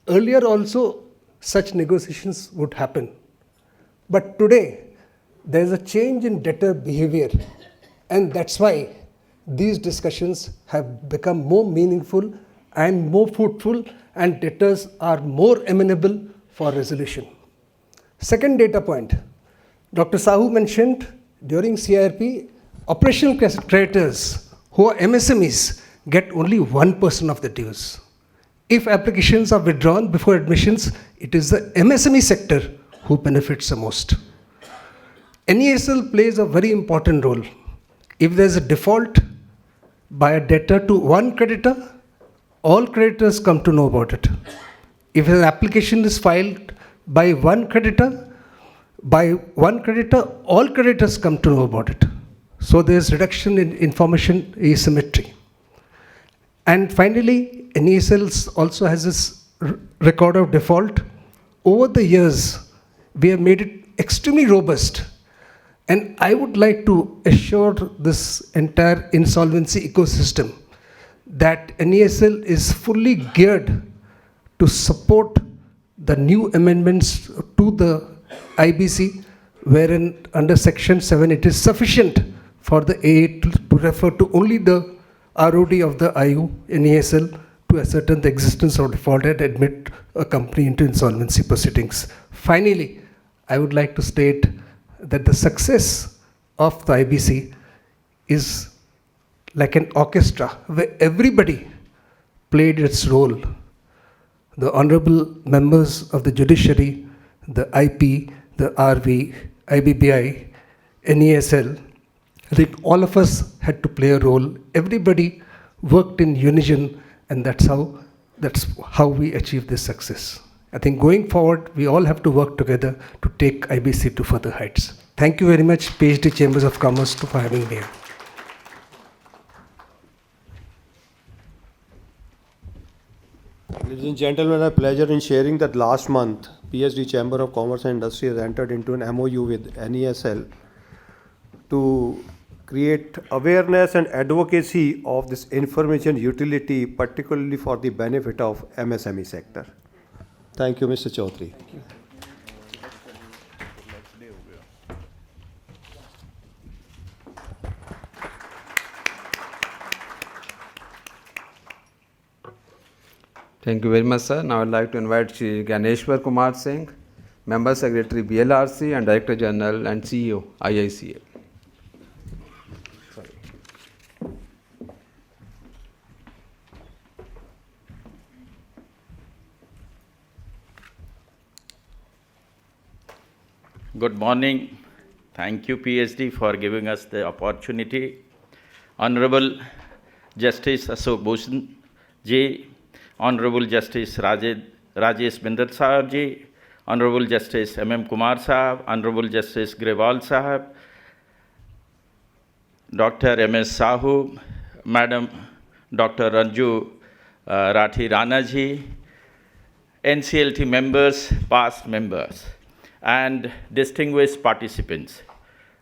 Speaker 10: Earlier also, such negotiations would happen. But today, there is a change in debtor behavior, and that's why these discussions have become more meaningful and more fruitful, and debtors are more amenable for resolution. Second data point, Dr. Sahu mentioned during CIRP, operational creditors who are MSMEs get only 1% of the dues. If applications are withdrawn before admissions, it is the MSME sector who benefits the most. NESL plays a very important role. If there is a default by a debtor to one creditor, all creditors come to know about it. If an application is filed by one creditor, all creditors come to know about it. So there is reduction in information asymmetry. And finally, NESL also has this record of default. Over the years, we have made it extremely robust. And I would like to assure this entire insolvency ecosystem that NESL is fully geared to support the new amendments to the IBC, wherein under Section 7 it is sufficient for the AA to refer to only the ROD of the IU NESL to ascertain the existence of default and admit a company into insolvency proceedings. Finally, I would like to state that the success of the IBC is like an orchestra where everybody played its role. The honorable members of the judiciary, the IP, the RV, IBBI, NESL, I think all of us had to play a role. Everybody worked in unison, and that's how we achieved this success. I think going forward, we all have to work together to take IBC to further heights. Thank you very much, PhD Chambers of Commerce, for having me here.
Speaker 2: Ladies and gentlemen, a pleasure in sharing that last month, PSD Chamber of Commerce and Industry has entered into an MOU with NESL to create awareness and advocacy of this information utility, particularly for the benefit of MSME sector. Thank you, Mr. Chaudhary.
Speaker 1: Thank you very much, sir. Now I'd like to invite Shri Ganeshwar Kumar Singh, Member Secretary BLRC and Director General and CEO IICA.
Speaker 11: Good morning. Thank you, PSD, for giving us the opportunity. Honorable Justice Ashok Bhushan Ji, Honorable Justice Rajesh Bindal Sahab Ji, Honorable Justice M.M. Kumar Sahab, Honorable Justice Grewal Sahab, Dr. M.S. Sahu, Madam Dr. Ranju Rathi Rana Ji, NCLT members, past members, and distinguished participants.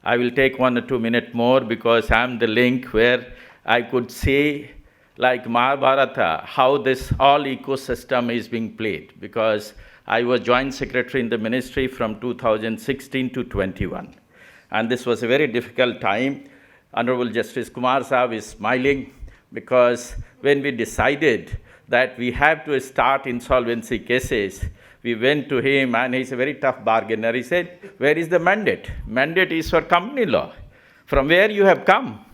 Speaker 11: I will take 1 or 2 minutes more because I am the link where I could say, like Mahabharata, how this all ecosystem is being played, because I was Joint Secretary in the Ministry from 2016 to 21. And this was a very difficult time. Honorable Justice Kumar Sahab is smiling because when we decided that we have to start insolvency cases, we went to him and he's a very tough bargainer. He said, where is the mandate? Mandate is for company law. From where you have come?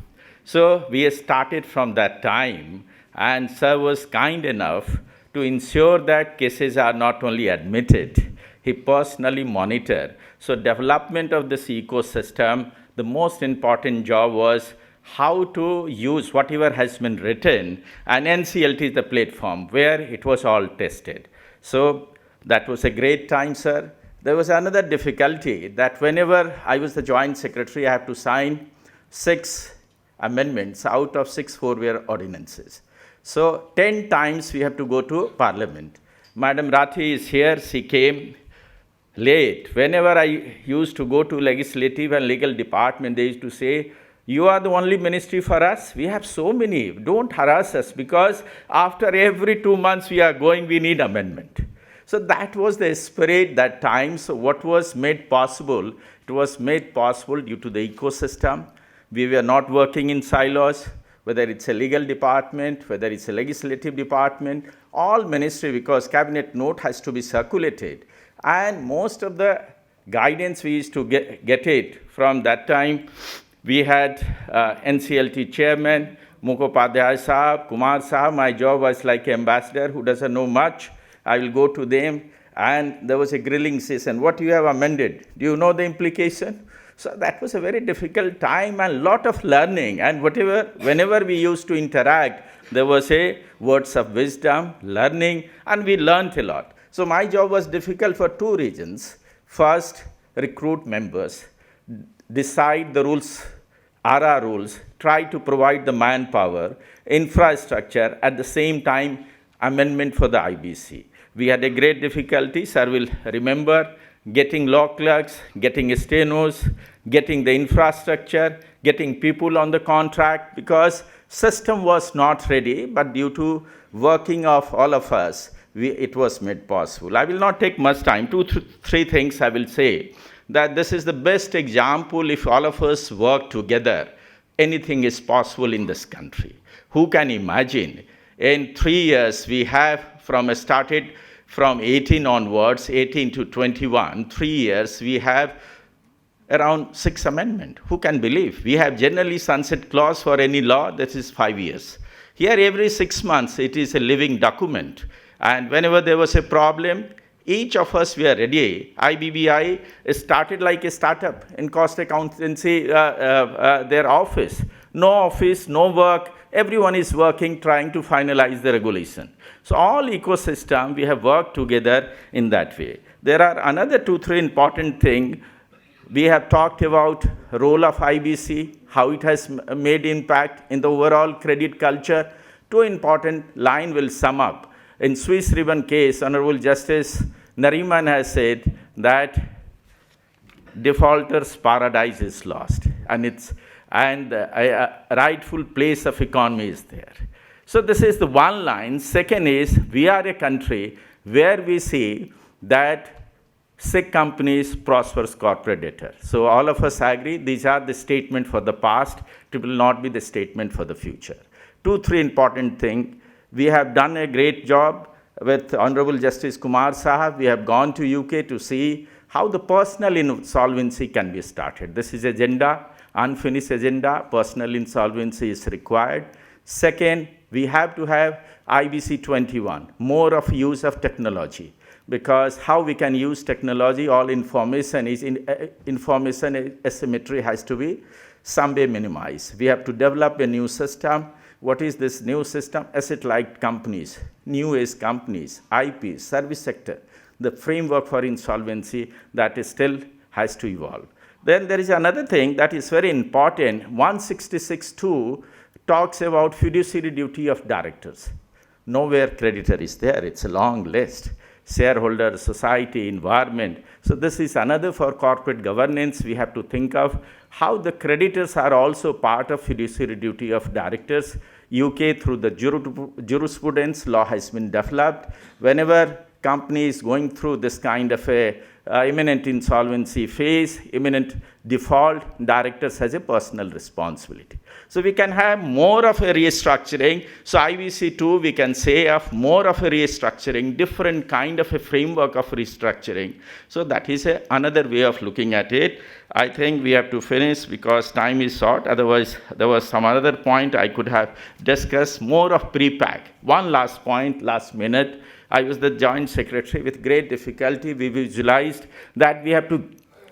Speaker 11: So we started from that time, and sir was kind enough to ensure that cases are not only admitted, he personally monitored. So development of this ecosystem, the most important job was how to use whatever has been written, and NCLT is the platform where it was all tested. So that was a great time, sir. There was another difficulty that whenever I was the Joint Secretary, I have to sign 6 amendments. Out of 6, 4 were ordinances. So 10 times we have to go to Parliament. Madam Rathi is here. She came late. Whenever I used to go to Legislative and Legal Department, they used to say, you are the only ministry for us. We have so many. Don't harass us, because after every 2 months we are going, we need amendment. So that was the spirit that time. So what was made possible? It was made possible due to the ecosystem. We were not working in silos, whether it's a legal department, whether it's a legislative department, all ministry, because cabinet note has to be circulated. And most of the guidance we used to get it from that time. We had NCLT chairman, Mukhopadhyay Sahab, Kumar Sahab. My job was like ambassador who doesn't know much. I will go to them, and there was a grilling session. What you have amended? Do you know the implication? So that was a very difficult time and lot of learning. And whenever we used to interact, there was a words of wisdom, learning, and we learned a lot. So my job was difficult for 2 reasons. First, recruit members, decide the rules, RR rules, try to provide the manpower, infrastructure, at the same time, amendment for the IBC. We had a great difficulty, sir will remember, getting law clerks, getting stenos, getting the infrastructure, getting people on the contract, because system was not ready, but due to working of all of us, it was made possible. I will not take much time. 2, 3 things I will say. That this is the best example. If all of us work together, anything is possible in this country. Who can imagine? In 3 years, we have started from 18 onwards, 18 to 21, 3 years, we have around 6 amendments. Who can believe? We have generally sunset clause for any law, that is 5 years. Here, every 6 months, it is a living document. And whenever there was a problem, each of us were ready. IBBI started like a startup in cost accountancy, their office. No office, no work. Everyone is working, trying to finalize the regulation. So all ecosystem, we have worked together in that way. There are another 2-3 important things. We have talked about role of IBC, how it has made impact in the overall credit culture. 2 important lines will sum up. In Swiss Ribbon case, Honorable Justice Nariman has said that defaulters' paradise is lost, and a rightful place of economy is there. So this is the one line. Second is, we are a country where we see that sick companies prospers corporate debtor. So all of us agree these are the statement for the past. It will not be the statement for the future. 2-3 important things. We have done a great job with Honorable Justice Kumar Sahab. We have gone to UK to see how the personal insolvency can be started. This is agenda, unfinished agenda. Personal insolvency is required. Second, we have to have IBC 21, more of use of technology. Because how we can use technology, all information is information asymmetry has to be some way minimized. We have to develop a new system. What is this new system? Asset-light companies, new age companies, IP, service sector, the framework for insolvency that still has to evolve. Then there is another thing that is very important. 166(2) talks about fiduciary duty of directors. Nowhere creditor is there. It's a long list. Shareholder, society, environment. So this is another for corporate governance. We have to think of how the creditors are also part of fiduciary duty of directors. UK, through the jurisprudence, law has been developed. Whenever company is going through this kind of a imminent insolvency phase, imminent default, directors has a personal responsibility. So we can have more of a restructuring. So IBC2, we can say of more of a restructuring, different kind of a framework of restructuring. So that is another way of looking at it. I think we have to finish because time is short. Otherwise, there was some other point I could have discussed, more of pre-pack. One last point, last minute. I was the joint secretary. With great difficulty, we visualized that we have to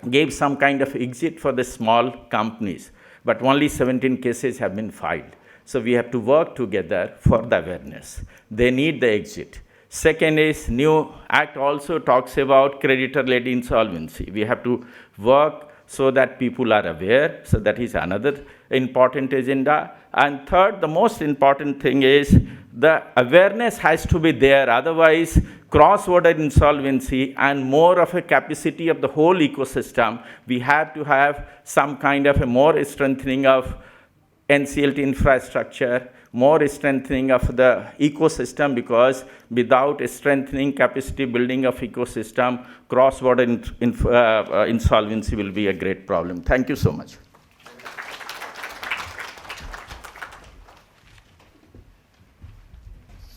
Speaker 11: give some kind of exit for the small companies. But only 17 cases have been filed. So we have to work together for the awareness. They need the exit. Second is, new act also talks about creditor-led insolvency. We have to work so that people are aware. So that is another important agenda. And third, the most important thing is the awareness has to be there. Otherwise, cross-border insolvency and more of a capacity of the whole ecosystem, we have to have some kind of a more strengthening of NCLT infrastructure, more strengthening of the ecosystem, because without a strengthening capacity building of ecosystem, cross-border insolvency will be a great problem. Thank you so much.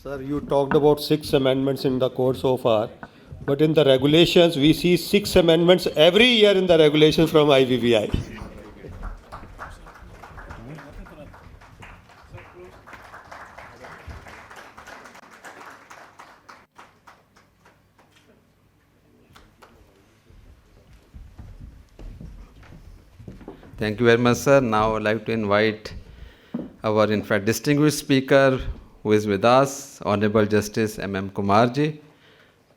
Speaker 2: Sir, you talked about 6 amendments in the code so far, but in the regulations, we see 6 amendments every year in the regulations from IBBI.
Speaker 1: Thank you very much, sir. Now I'd like to invite our, distinguished speaker who is with us, Honorable Justice M.M. Kumarji,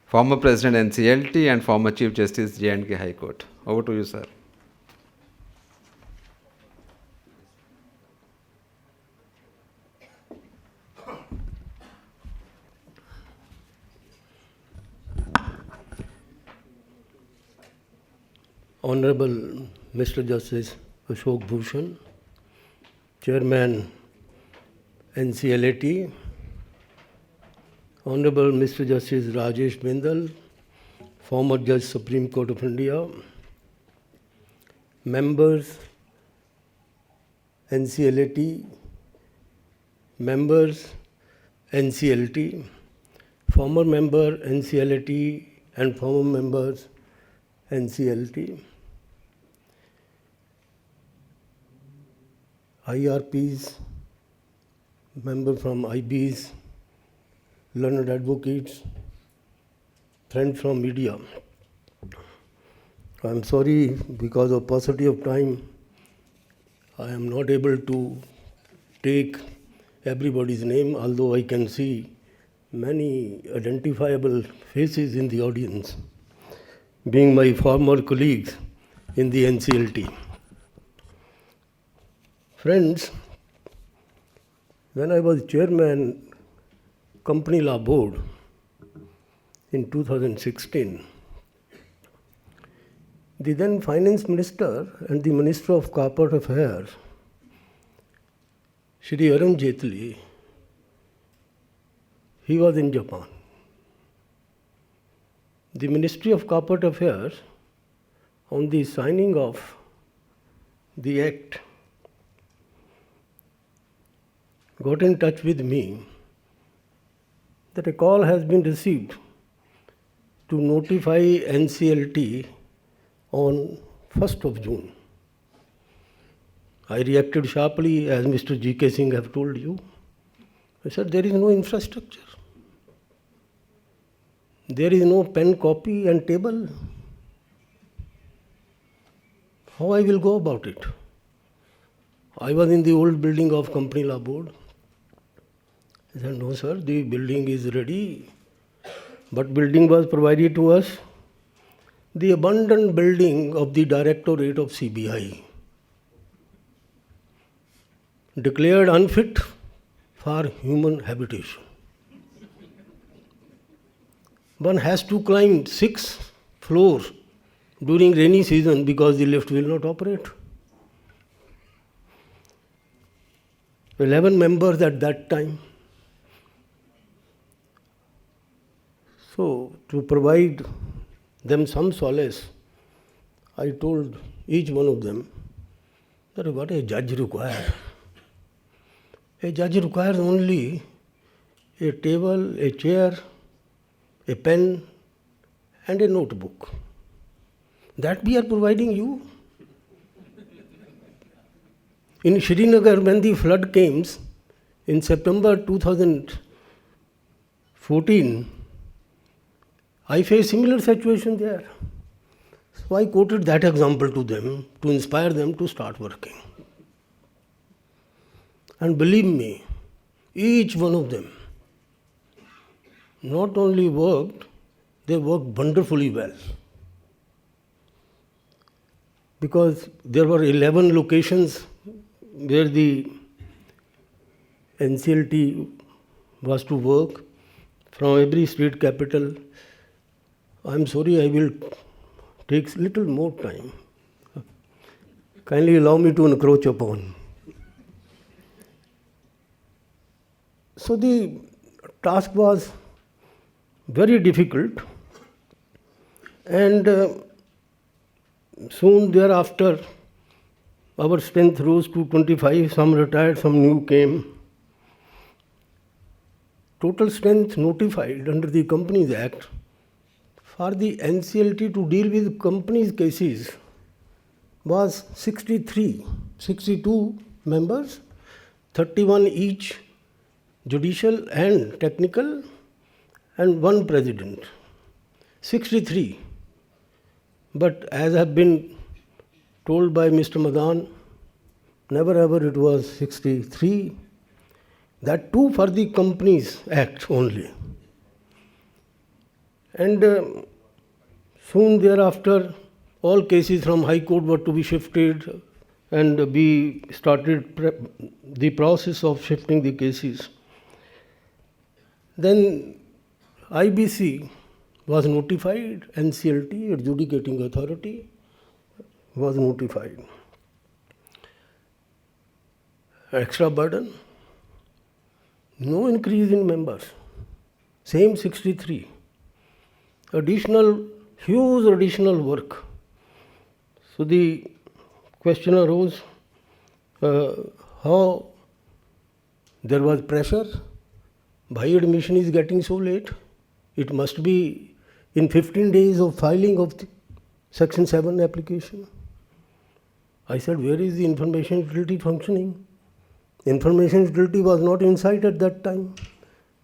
Speaker 1: former President NCLT and former Chief Justice J&K High Court. Over to you, sir.
Speaker 12: Honorable Mr. Justice Ashok Bhushan, Chairman NCLT, Honorable Mr. Justice Rajesh Bindal, former Judge Supreme Court of India, members NCLT, members NCLT, former member NCLT and former members NCLT, IRPs, members from IBs, learned advocates, friends from media. I'm sorry, because of paucity of time, I am not able to take everybody's name, although I can see many identifiable faces in the audience, being my former colleagues in the NCLT. Friends, when I was chairman Company Law Board in 2016, the then Finance Minister and the Minister of Corporate Affairs, Shri Ibc Nclt, he was in Japan. The Ministry of Corporate Affairs, on the signing of the Act, got in touch with me that a call has been received to notify NCLT on 1st of June. I reacted sharply, as Mr. G.K. Singh have told you. I said, there is no infrastructure. There is no pen, copy and table. How I will go about it? I was in the old building of Company Law Board. I said, no sir, the building is ready. But building was provided to us. The abandoned building of the Directorate of CBI, declared unfit for human habitation. One has to climb 6 floors during rainy season because the lift will not operate. 11 members at that time. So, to provide them some solace, I told each one of them that what a judge requires. A judge requires only a table, a chair, a pen and a notebook. That we are providing you. In Srinagar, when the flood came in September 2014, I faced similar situation there. So I quoted that example to them to inspire them to start working. And believe me, each one of them not only worked, they worked wonderfully well. Because there were 11 locations where the NCLT was to work from every state capital. I'm sorry, I will take little more time. Kindly allow me to encroach upon. So the task was very difficult, and soon thereafter our strength rose to 25, some retired, some new came. Total strength notified under the Companies Act for the NCLT to deal with companies' cases was 63, 62 members, 31 each judicial and technical, and 1 president. 63. But as I have been told by Mr. Madan, never ever it was 63. That too for the Companies Act only. And soon thereafter, all cases from High Court were to be shifted, and we started the process of shifting the cases. Then IBC was notified, NCLT, adjudicating authority, was notified. Extra burden, no increase in members, same 63. Huge additional work. So the question arose, how there was pressure. Why admission is getting so late? It must be in 15 days of filing of the Section 7 application. I said, where is the information utility functioning? Information utility was not in sight at that time.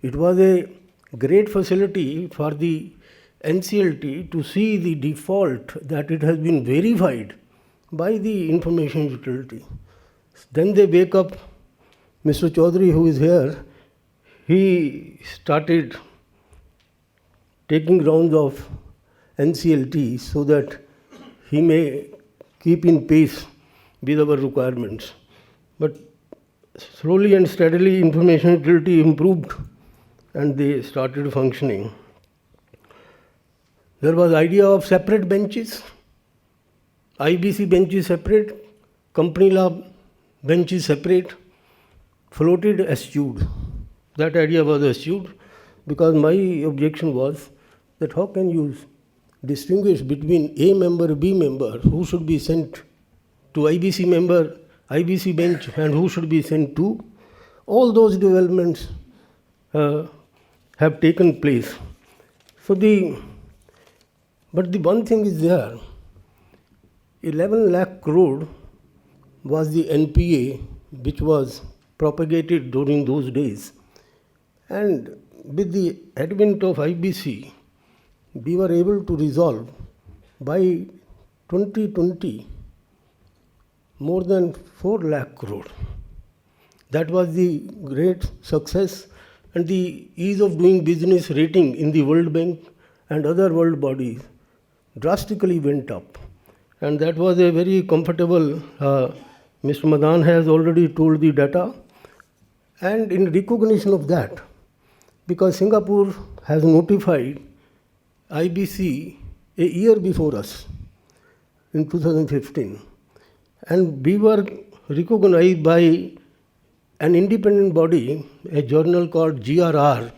Speaker 12: It was a great facility for the NCLT to see the default that it has been verified by the information utility. Then they wake up, Mr. Chaudhary, who is here, he started taking rounds of NCLT so that he may keep in pace with our requirements. But slowly and steadily information utility improved and they started functioning. There was idea of separate benches, IBC benches separate, company law benches separate, floated, eschewed. That idea was eschewed because my objection was that how can you distinguish between A member, B member, who should be sent to IBC member, IBC bench, and who should be sent to? All those developments have taken place. But the one thing is there, 11 lakh crore was the NPA which was propagated during those days. And with the advent of IBC, we were able to resolve by 2020 more than 4 lakh crore. That was the great success, and the ease of doing business rating in the World Bank and other world bodies drastically went up. And that was a very comfortable, Mr. Madan has already told the data. And in recognition of that, because Singapore has notified IBC a year before us, in 2015, and we were recognized by an independent body, a journal called GRR,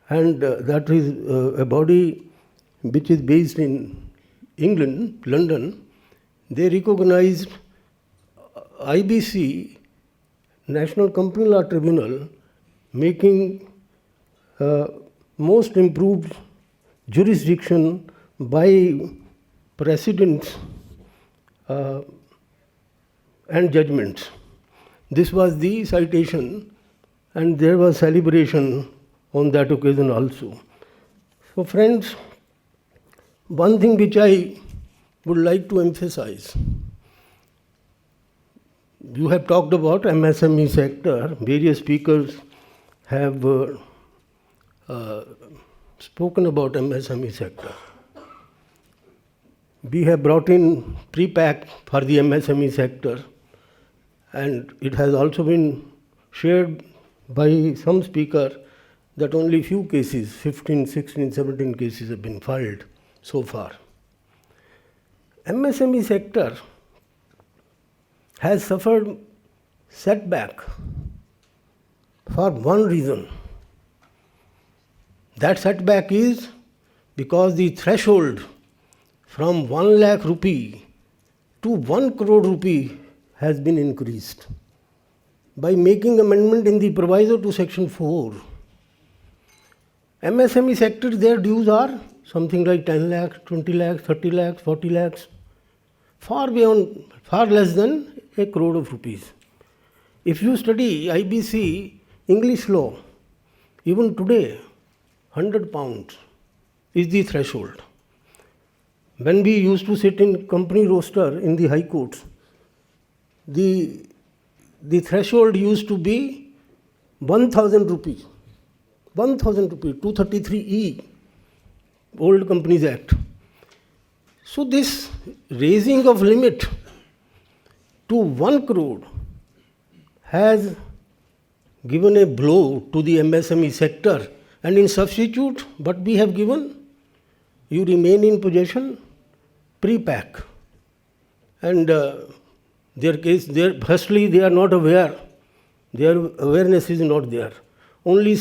Speaker 12: and that is a body which is based in England, London. They recognized IBC, National Company Law Tribunal, making most improved jurisdiction by precedents and judgments. This was the citation, and there was celebration on that occasion also. So friends, one thing which I would like to emphasize, you have talked about MSME sector, various speakers have spoken about MSME sector. We have brought in pre-pack for the MSME sector, and it has also been shared by some speaker that only few cases, 15, 16, 17 cases have been filed so far. MSME sector has suffered setback for one reason. That setback is because the threshold from 1 lakh rupee to 1 crore rupee has been increased by making amendment in the proviso to section 4. MSME sector, their dues are something like 10 lakhs, 20 lakhs, 30 lakhs, 40 lakhs, far less than a crore of rupees. If you study IBC English law, even today, 100 pounds is the threshold. When we used to sit in company roster in the high courts, the threshold used to be 1,000 rupees. 1,000 rupees, 233E, Old Companies Act. So this raising of limit to 1 crore has given a blow to the MSME sector, and in substitute, what we have given, you remain in possession pre-pack. And firstly, they are not aware. Their awareness is not there. Only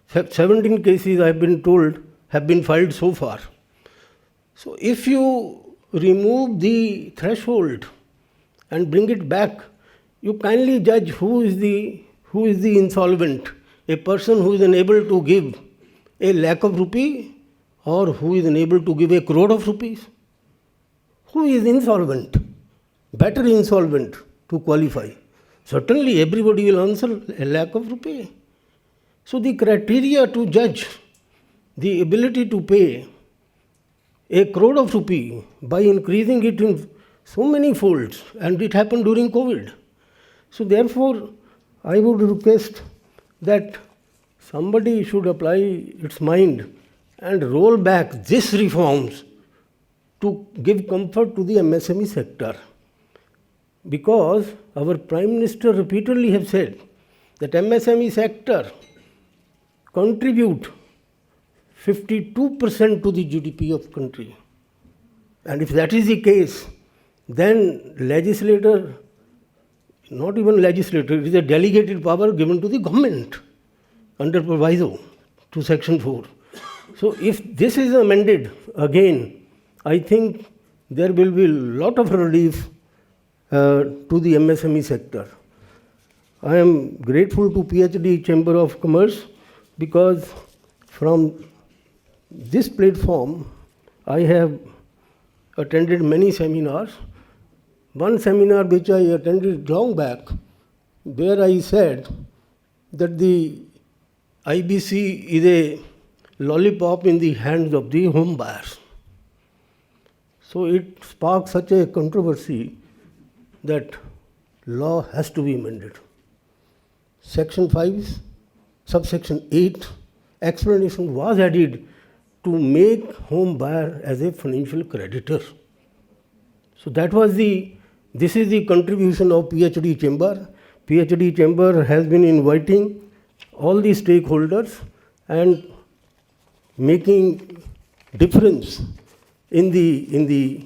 Speaker 12: 17 cases, I have been told, have been filed so far. So if you remove the threshold and bring it back, you kindly judge who is the insolvent, a person who is unable to give a lakh of rupee or who is unable to give a crore of rupees. Who is insolvent? Better insolvent to qualify. Certainly everybody will answer a lakh of rupee. So the criteria to judge the ability to pay a crore of rupee by increasing it in so many folds, and it happened during COVID. So therefore, I would request that somebody should apply its mind and roll back these reforms to give comfort to the MSME sector. Because our Prime Minister repeatedly have said that MSME sector contribute 52% to the GDP of country. And if that is the case, then legislator, not even legislator, it is a delegated power given to the government under proviso to section 4. So if this is amended again, I think there will be a lot of relief to the MSME sector. I am grateful to PhD Chamber of Commerce because from this platform I have attended many seminars. One seminar which I attended long back, where I said that the IBC is a lollipop in the hands of the home buyers. So it sparked such a controversy that law has to be amended. Section 5, subsection 8, explanation was added to make home buyer as a financial creditor. So that was this is the contribution of PhD Chamber. PhD Chamber has been inviting all the stakeholders and making difference in the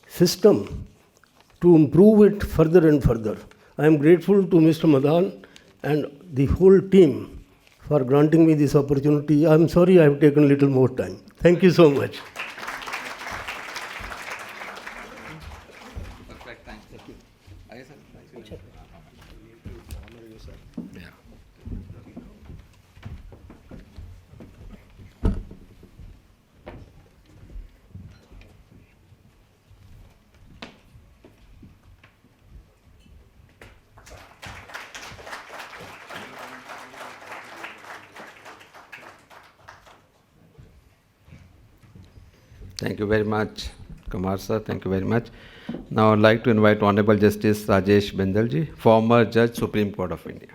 Speaker 12: system to improve it further and further. I am grateful to Mr. Madan and the whole team for granting me this opportunity. I am sorry I have taken a little more time. Thank you so much.
Speaker 1: Perfect, thanks. Thank you. Thank you very much, Kumar sir. Thank you very much. Now I'd like to invite Honorable Justice Rajesh Bindalji, former Judge, Supreme Court of India.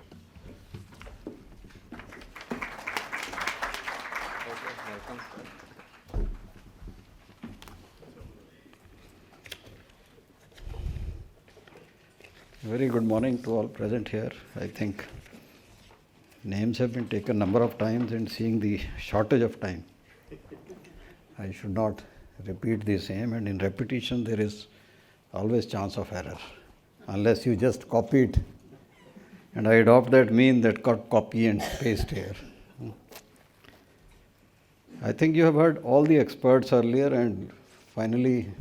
Speaker 13: Very good morning to all present here. I think names have been taken a number of times, and seeing the shortage of time, I should not repeat the same, and in repetition there is always chance of error, unless you just copy it, and I adopt that mean that copy and paste here. I think you have heard all the experts earlier, and finally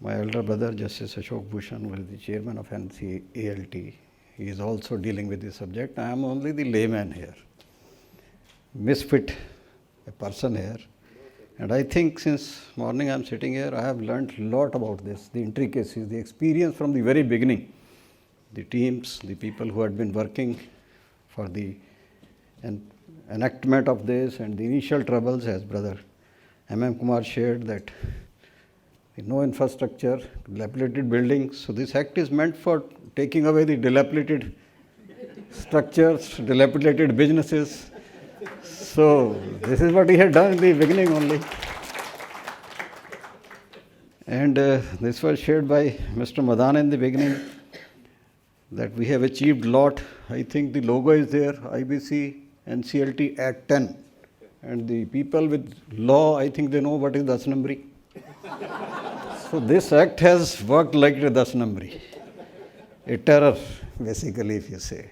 Speaker 13: my elder brother Justice Ashok Bhushan, who is the chairman of Nclt, he is also dealing with this subject. I am only the layman here, misfit a person here. And I think since morning I am sitting here, I have learnt a lot about this, the intricacies, the experience from the very beginning, the teams, the people who had been working for the enactment of this, and the initial troubles, as brother M.M. Kumar shared, that no infrastructure, dilapidated buildings. So this act is meant for taking away the dilapidated structures, dilapidated businesses. So this is what he had done in the beginning only. And this was shared by Mr. Madan in the beginning, that we have achieved a lot. I think the logo is there, IBC Nclt at 10. And the people with law, I think they know what is Das Numbri. So this act has worked like a Das Numbri, a terror basically, if you say.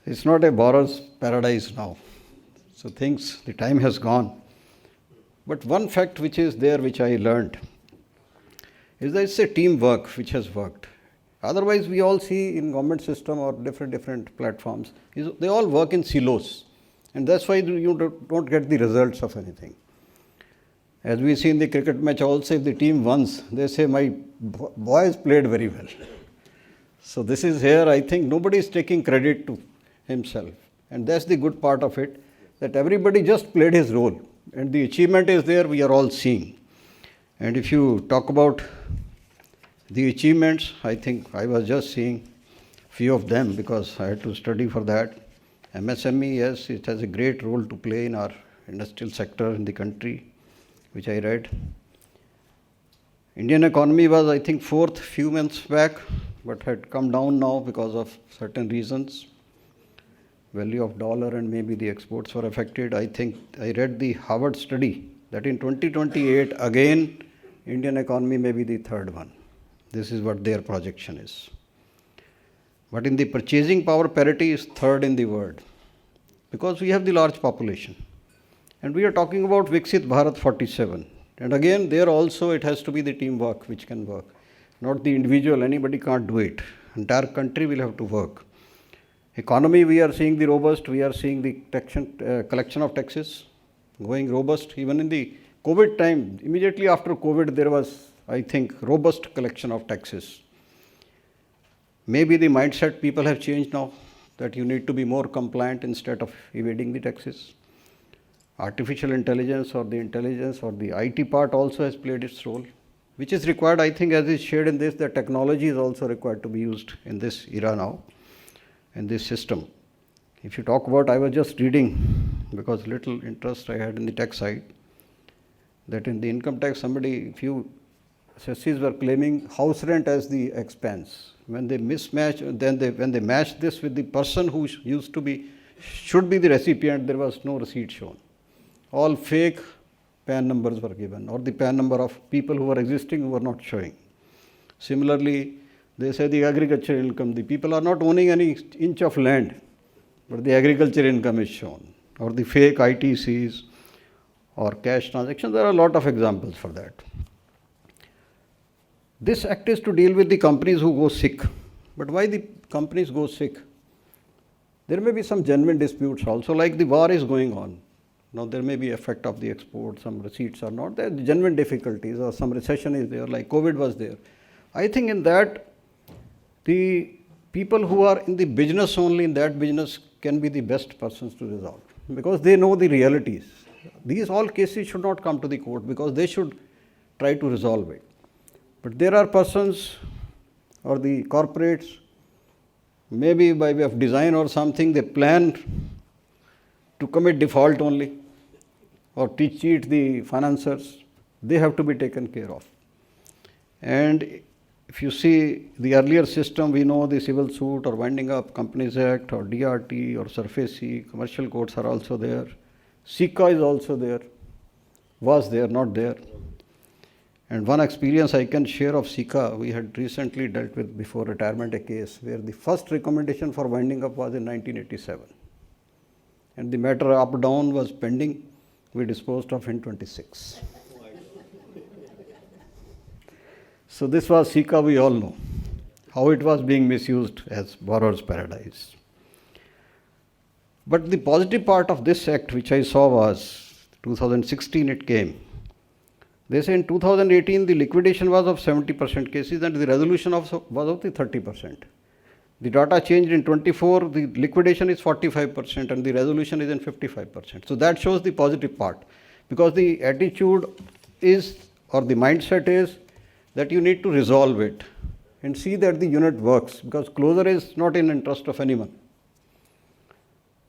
Speaker 13: It's not a borrower's paradise now. So the time has gone. But one fact which is there, which I learned, is that it's a teamwork which has worked. Otherwise, we all see in government system or different platforms, they all work in silos. And that's why you don't get the results of anything. As we see in the cricket match also, if the team wins, they say, my boys played very well. So this is here, I think nobody is taking credit to himself. And that's the good part of it, that everybody just played his role. And the achievement is there, we are all seeing. And if you talk about the achievements, I think I was just seeing few of them because I had to study for that. MSME, yes, it has a great role to play in our industrial sector in the country, which I read. Indian economy was, I think, fourth few months back, but had come down now because of certain reasons. Value of dollar and maybe the exports were affected. I think I read the Harvard study that in 2028, again, Indian economy may be the third one. This is what their projection is. But in the purchasing power, parity is third in the world because we have the large population. And we are talking about Viksit Bharat 47. And again, there also it has to be the teamwork which can work, not the individual. Anybody can't do it. Entire country will have to work. Economy, we are seeing the robust, we are seeing the collection of taxes going robust. Even in the COVID time, immediately after COVID, there was, I think, robust collection of taxes. Maybe the mindset people have changed now, that you need to be more compliant instead of evading the taxes. Artificial intelligence or the IT part also has played its role, which is required, I think, as is shared in this, that technology is also required to be used in this era now, in this system. If you talk about, I was just reading, because little interest I had in the tax side, that in the income tax, few assessees were claiming house rent as the expense. When they mismatch, when they match this with the person who should be the recipient, there was no receipt shown. All fake PAN numbers were given, or the PAN number of people who were existing who were not showing. Similarly, they say the agriculture income, the people are not owning any inch of land, but the agriculture income is shown, or the fake ITCs or cash transactions. There are a lot of examples for that. This act is to deal with the companies who go sick. But why the companies go sick? There may be some genuine disputes also, like the war is going on. Now there may be effect of the export, some receipts are not there, genuine difficulties, or some recession is there, like COVID was there. I think in that, the people who are in the business only, in that business, can be the best persons to resolve, because they know the realities. These all cases should not come to the court, because they should try to resolve it. But there are persons or the corporates, maybe by way of design or something, they plan to commit default only or to cheat the financiers. They have to be taken care of. And if you see the earlier system, we know the civil suit or Winding Up Companies Act or DRT or SURFACE, commercial courts are also there. SICA is also there, was there, not there. And one experience I can share of SICA, we had recently dealt with before retirement a case where the first recommendation for winding up was in 1987. And the matter up down was pending, we disposed of in 26. So this was SICA, we all know, how it was being misused as borrower's paradise. But the positive part of this act, which I saw, was 2016 it came. They say in 2018 the liquidation was of 70% cases and the resolution was of the 30%. The data changed in 24, the liquidation is 45% and the resolution is in 55%. So that shows the positive part, because the attitude is, or the mindset is, that you need to resolve it and see that the unit works, because closure is not in interest of anyone.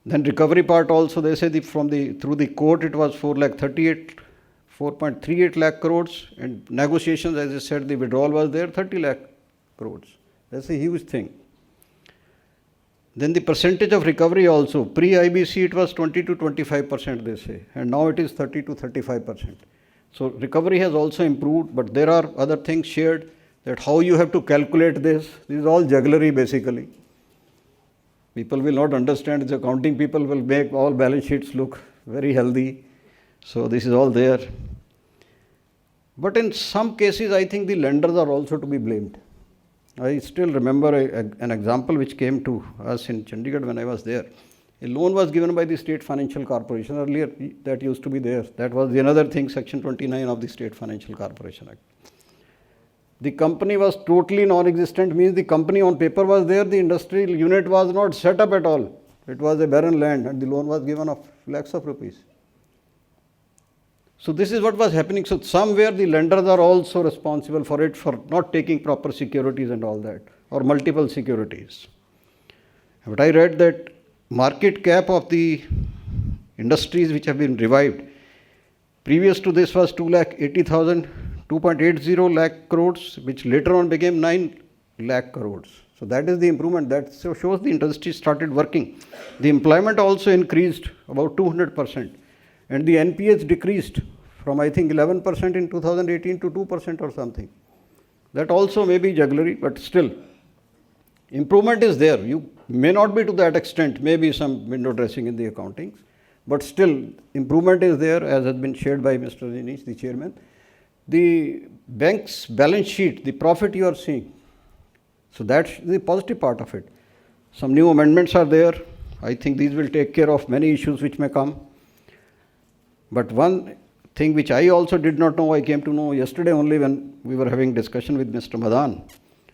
Speaker 13: Then recovery part also, they say through the court it was 4.38 lakh crores, and negotiations, as I said, the withdrawal was there, 30 lakh crores. That's a huge thing. Then the percentage of recovery also, pre-IBC it was 20 to 25%, they say, and now it is 30 to 35%. So recovery has also improved, but there are other things shared, that how you have to calculate this. This is all jugglery basically. People will not understand, the accounting people will make all balance sheets look very healthy. So this is all there. But in some cases, I think the lenders are also to be blamed. I still remember an example which came to us in Chandigarh when I was there. A loan was given by the State Financial Corporation. Earlier, that used to be there. That was another thing, Section 29 of the State Financial Corporation Act. The company was totally non-existent, means the company on paper was there, the industrial unit was not set up at all. It was a barren land and the loan was given of lakhs of rupees. So this is what was happening. So somewhere the lenders are also responsible for it, for not taking proper securities and all that, or multiple securities. But I read that market cap of the industries which have been revived, previous to this was 2.80 lakh crores, which later on became 9 lakh crores. So that is the improvement. That shows the industry started working. The employment also increased about 200%. And the NPAs decreased from, I think, 11% in 2018 to 2% or something. That also may be jugglery, but still, improvement is there. You may not be to that extent, maybe some window dressing in the accountings, but still, improvement is there, as has been shared by Mr. Dinesh, the chairman. The bank's balance sheet, the profit you are seeing, so that's the positive part of it. Some new amendments are there. I think these will take care of many issues which may come. But one thing which I also did not know, I came to know yesterday only when we were having discussion with Mr. Madan,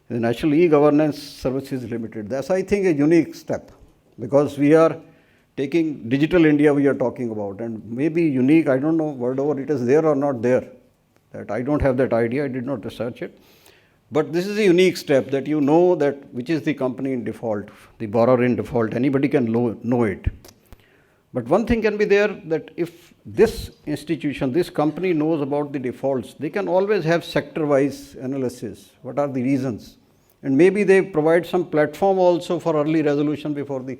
Speaker 13: the National E-Governance Services Limited. That's, I think, a unique step, because we are taking digital India we are talking about, and maybe unique, I don't know whatever it is there or not there. That I don't have that idea, I did not research it. But this is a unique step that you know that which is the company in default, the borrower in default, anybody can know it. But one thing can be there, that if this institution, this company knows about the defaults, they can always have sector-wise analysis. What are the reasons? And maybe they provide some platform also for early resolution before the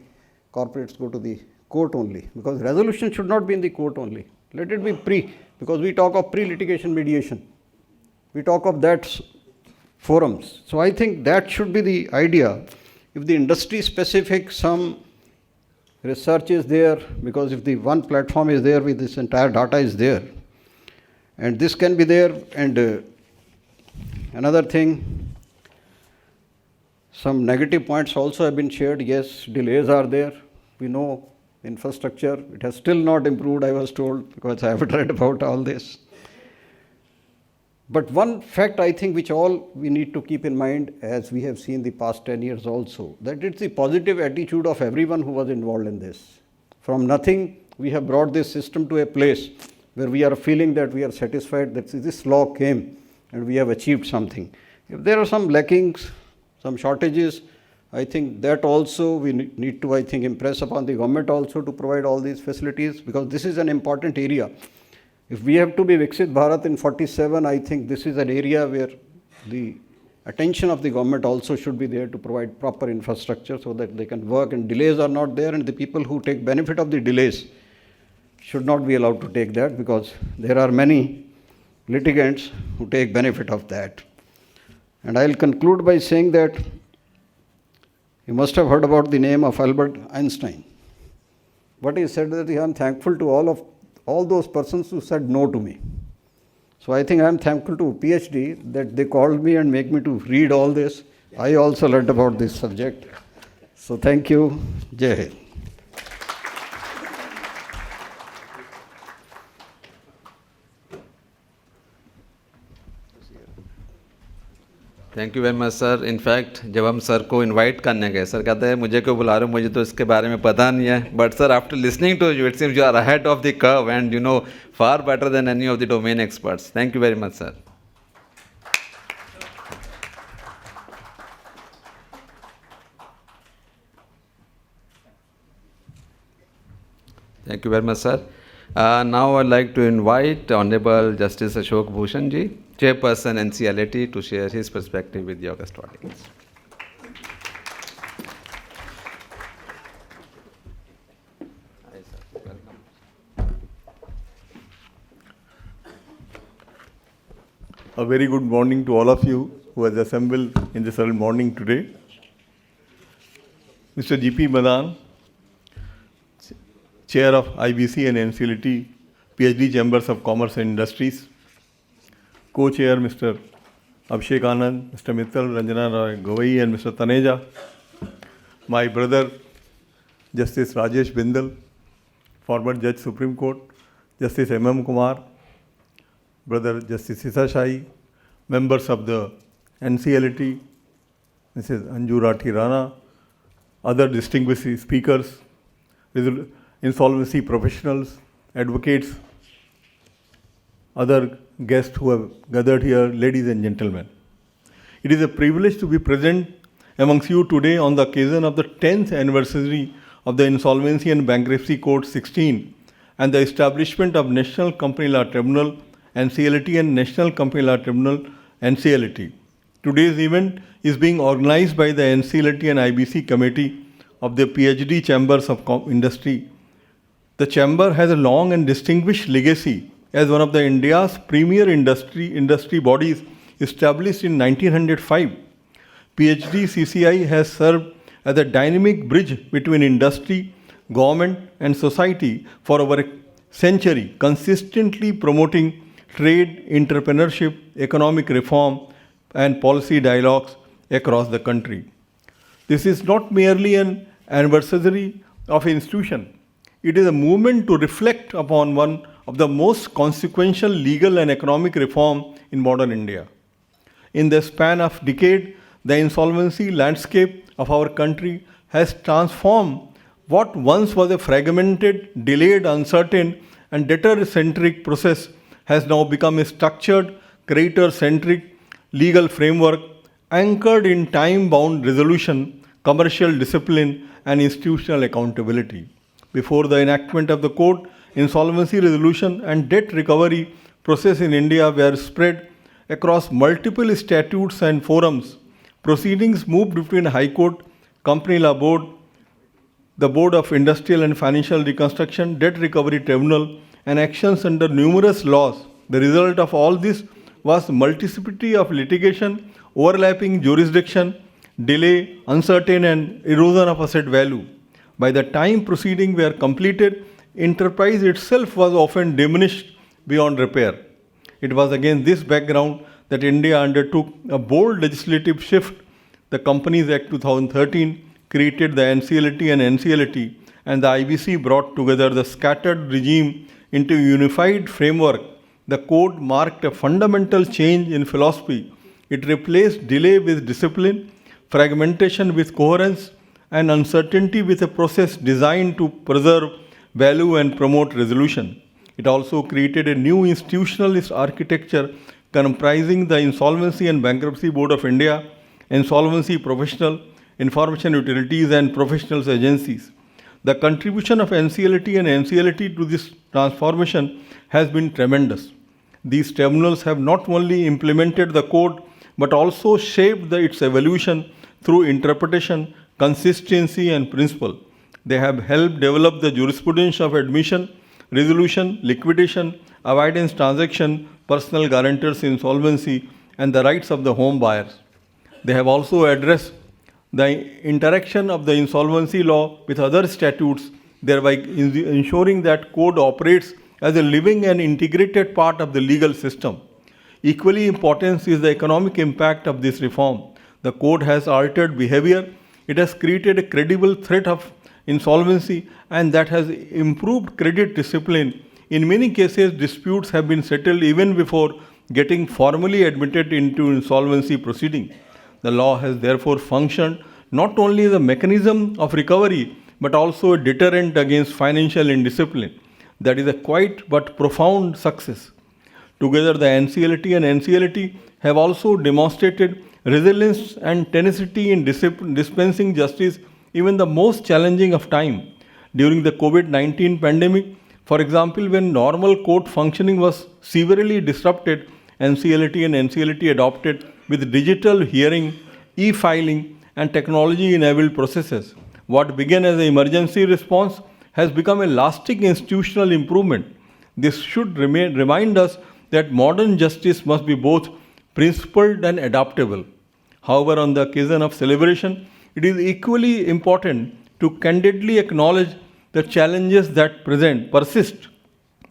Speaker 13: corporates go to the court only. Because resolution should not be in the court only. Let it be because we talk of pre-litigation mediation. We talk of that forums. So I think that should be the idea. If the industry specific, some research is there, because if the one platform is there with this entire data is there, and this can be there. And another thing, some negative points also have been shared. Yes, delays are there. We know infrastructure, it has still not improved, I was told, because I haven't read about all this. But one fact I think which all we need to keep in mind, as we have seen the past 10 years also, that it's the positive attitude of everyone who was involved in this. From nothing, we have brought this system to a place where we are feeling that we are satisfied that this law came and we have achieved something. If there are some lackings, some shortages, I think that also we need to, I think, impress upon the government also to provide all these facilities, because this is an important area. If we have to be Viksit Bharat in 47, I think this is an area where the attention of the government also should be there to provide proper infrastructure so that they can work and delays are not there, and the people who take benefit of the delays should not be allowed to take that, because there are many litigants who take benefit of that. And I'll conclude by saying that you must have heard about the name of Albert Einstein. But he said that I am thankful to all those persons who said no to me. So I think I am thankful to PhD that they called me and make me to read all this. I also learned about this subject. So thank you. Jai Hind.
Speaker 1: Thank you very much sir. In fact जब हम sir को invite करने गए, sir कहते हैं मुझे क्यों बुला रहे हो, मुझे तो इसके बारे में पता नहीं है. But sir, after listening to you, it seems you are ahead of the curve and you know far better than any of the domain experts. Thank you very much sir. Thank you very much, sir. Now I'd like to invite Honorable Justice Ashok Bhushan ji, Chairperson NCLT, to share his perspective with the august audience.
Speaker 14: A very good morning to all of you who has assembled in this early morning today. Mr. G.P. Madan, Chair of IBC and Nclt, PhD Chambers of Commerce and Industries, Co-Chair Mr. Abhishek Anand, Mr. Mittal, Ranjana Roy Gavai and Mr. Taneja, my brother Justice Rajesh Bindal, former Judge Supreme Court, Justice M.M. Kumar, brother Justice Sisa Shai, members of the NCLT, Mrs. Anju Rathi Rana, other distinguished speakers, insolvency professionals, advocates, other guests who have gathered here, ladies and gentlemen. It is a privilege to be present amongst you today on the occasion of the 10th anniversary of the Insolvency and Bankruptcy Code 16 and the establishment of National Company Law Tribunal, NCLT, and National Company Law Tribunal, NCLT. Today's event is being organized by the NCLT and IBC Committee of the PhD Chambers of Industry. The Chamber has a long and distinguished legacy as one of the India's premier industry bodies established in 1905. PhD CCI has served as a dynamic bridge between industry, government, and society for over a century, consistently promoting trade, entrepreneurship, economic reform, and policy dialogues across the country. This is not merely an anniversary of institution. It is a movement to reflect upon one of the most consequential legal and economic reform in modern India. In the span of decade, the insolvency landscape of our country has transformed what once was a fragmented, delayed, uncertain, and debtor-centric process has now become a structured, creditor-centric legal framework anchored in time-bound resolution, commercial discipline, and institutional accountability. Before the enactment of the code, insolvency resolution and debt recovery process in India were spread across multiple statutes and forums. Proceedings moved between High Court, Company Law Board, the Board of Industrial and Financial Reconstruction, Debt Recovery Tribunal, and actions under numerous laws. The result of all this was multiplicity of litigation, overlapping jurisdiction, delay, uncertain, and erosion of asset value. By the time proceedings were completed, enterprise itself was often diminished beyond repair. It was against this background that India undertook a bold legislative shift. The Companies Act 2013 created the NCLT and NCLT, and the IBC brought together the scattered regime into a unified framework. The code marked a fundamental change in philosophy. It replaced delay with discipline, fragmentation with coherence, and uncertainty with a process designed to preserve value and promote resolution. It also created a new institutionalist architecture comprising the Insolvency and Bankruptcy Board of India, Insolvency Professional, Information Utilities, and Professionals Agencies. The contribution of NCLT and NCLT to this transformation has been tremendous. These tribunals have not only implemented the code, but also shaped its evolution through interpretation, consistency, and principle. They have helped develop the jurisprudence of admission, resolution, liquidation, avoidance transaction, personal guarantors insolvency, and the rights of the home buyers. They have also addressed the interaction of the insolvency law with other statutes, thereby ensuring that code operates as a living and integrated part of the legal system. Equally important is the economic impact of this reform. The code has altered behavior. It has created a credible threat of insolvency, and that has improved credit discipline. In many cases, disputes have been settled even before getting formally admitted into insolvency proceeding. The law has therefore functioned not only as a mechanism of recovery, but also a deterrent against financial indiscipline. That is a quite but profound success. Together, the NCLT and NCLT have also demonstrated resilience and tenacity in dispensing justice even the most challenging of time. During the COVID-19 pandemic, for example, when normal court functioning was severely disrupted, NCLT and NCLT adopted with digital hearing, e-filing, and technology-enabled processes. What began as an emergency response has become a lasting institutional improvement. This should remind us that modern justice must be both principled and adaptable. However, on the occasion of celebration, it is equally important to candidly acknowledge the challenges that persist.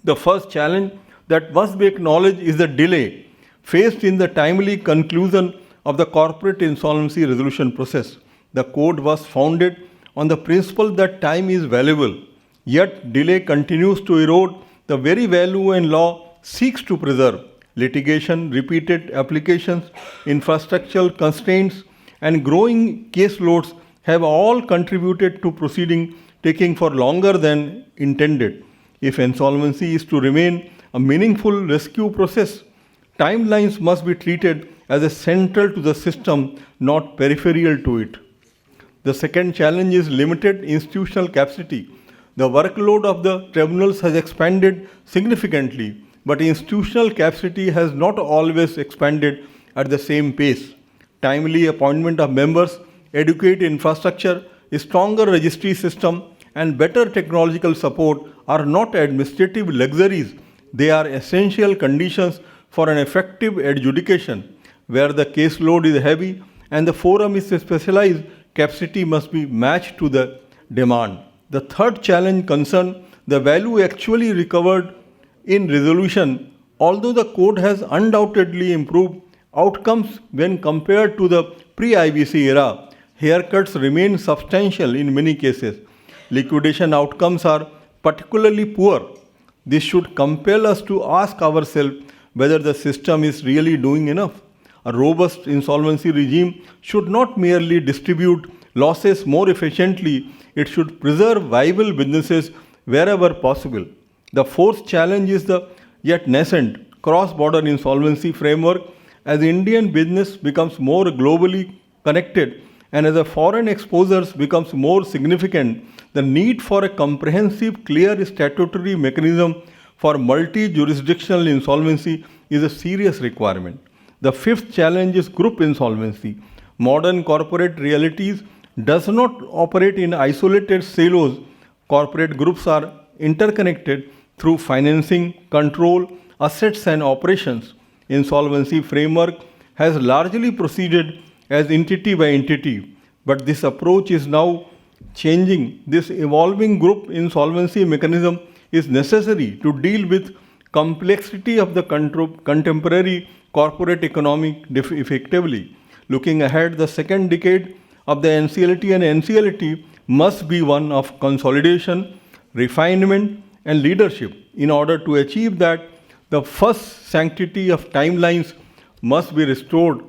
Speaker 14: The first challenge that must be acknowledged is the delay faced in the timely conclusion of the corporate insolvency resolution process. The code was founded on the principle that time is valuable, yet delay continues to erode the very value and law seeks to preserve. litigation, repeated applications, infrastructural constraints, and growing caseloads have all contributed to proceeding taking for longer than intended. If insolvency is to remain a meaningful rescue process, timelines must be treated as a central to the system, not peripheral to it. The second challenge is limited institutional capacity. The workload of the tribunals has expanded significantly, but institutional capacity has not always expanded at the same pace. Timely appointment of members, adequate infrastructure, a stronger registry system, and better technological support are not administrative luxuries. They are essential conditions for an effective adjudication. Where the caseload is heavy and the forum is specialized, capacity must be matched to the demand. The third challenge concerns the value actually recovered in resolution. Although the court has undoubtedly improved outcomes when compared to the pre-IBC era, haircuts remain substantial in many cases. Liquidation outcomes are particularly poor. This should compel us to ask ourselves whether the system is really doing enough. A robust insolvency regime should not merely distribute losses more efficiently, it should preserve viable businesses wherever possible. The fourth challenge is the yet nascent cross-border insolvency framework. As Indian business becomes more globally connected and as the foreign exposures becomes more significant, the need for a comprehensive, clear statutory mechanism for multi-jurisdictional insolvency is a serious requirement. The fifth challenge is group insolvency. Modern corporate realities does not operate in isolated silos. Corporate groups are interconnected through financing, control, assets and operations. Insolvency framework has largely proceeded as entity by entity, but this approach is now changing. This evolving group insolvency mechanism is necessary to deal with complexity of the contemporary corporate economy effectively. Looking ahead, the second decade of the NCLT and NCLT must be one of consolidation, refinement, and leadership. In order to achieve that, the first sanctity of timelines must be restored.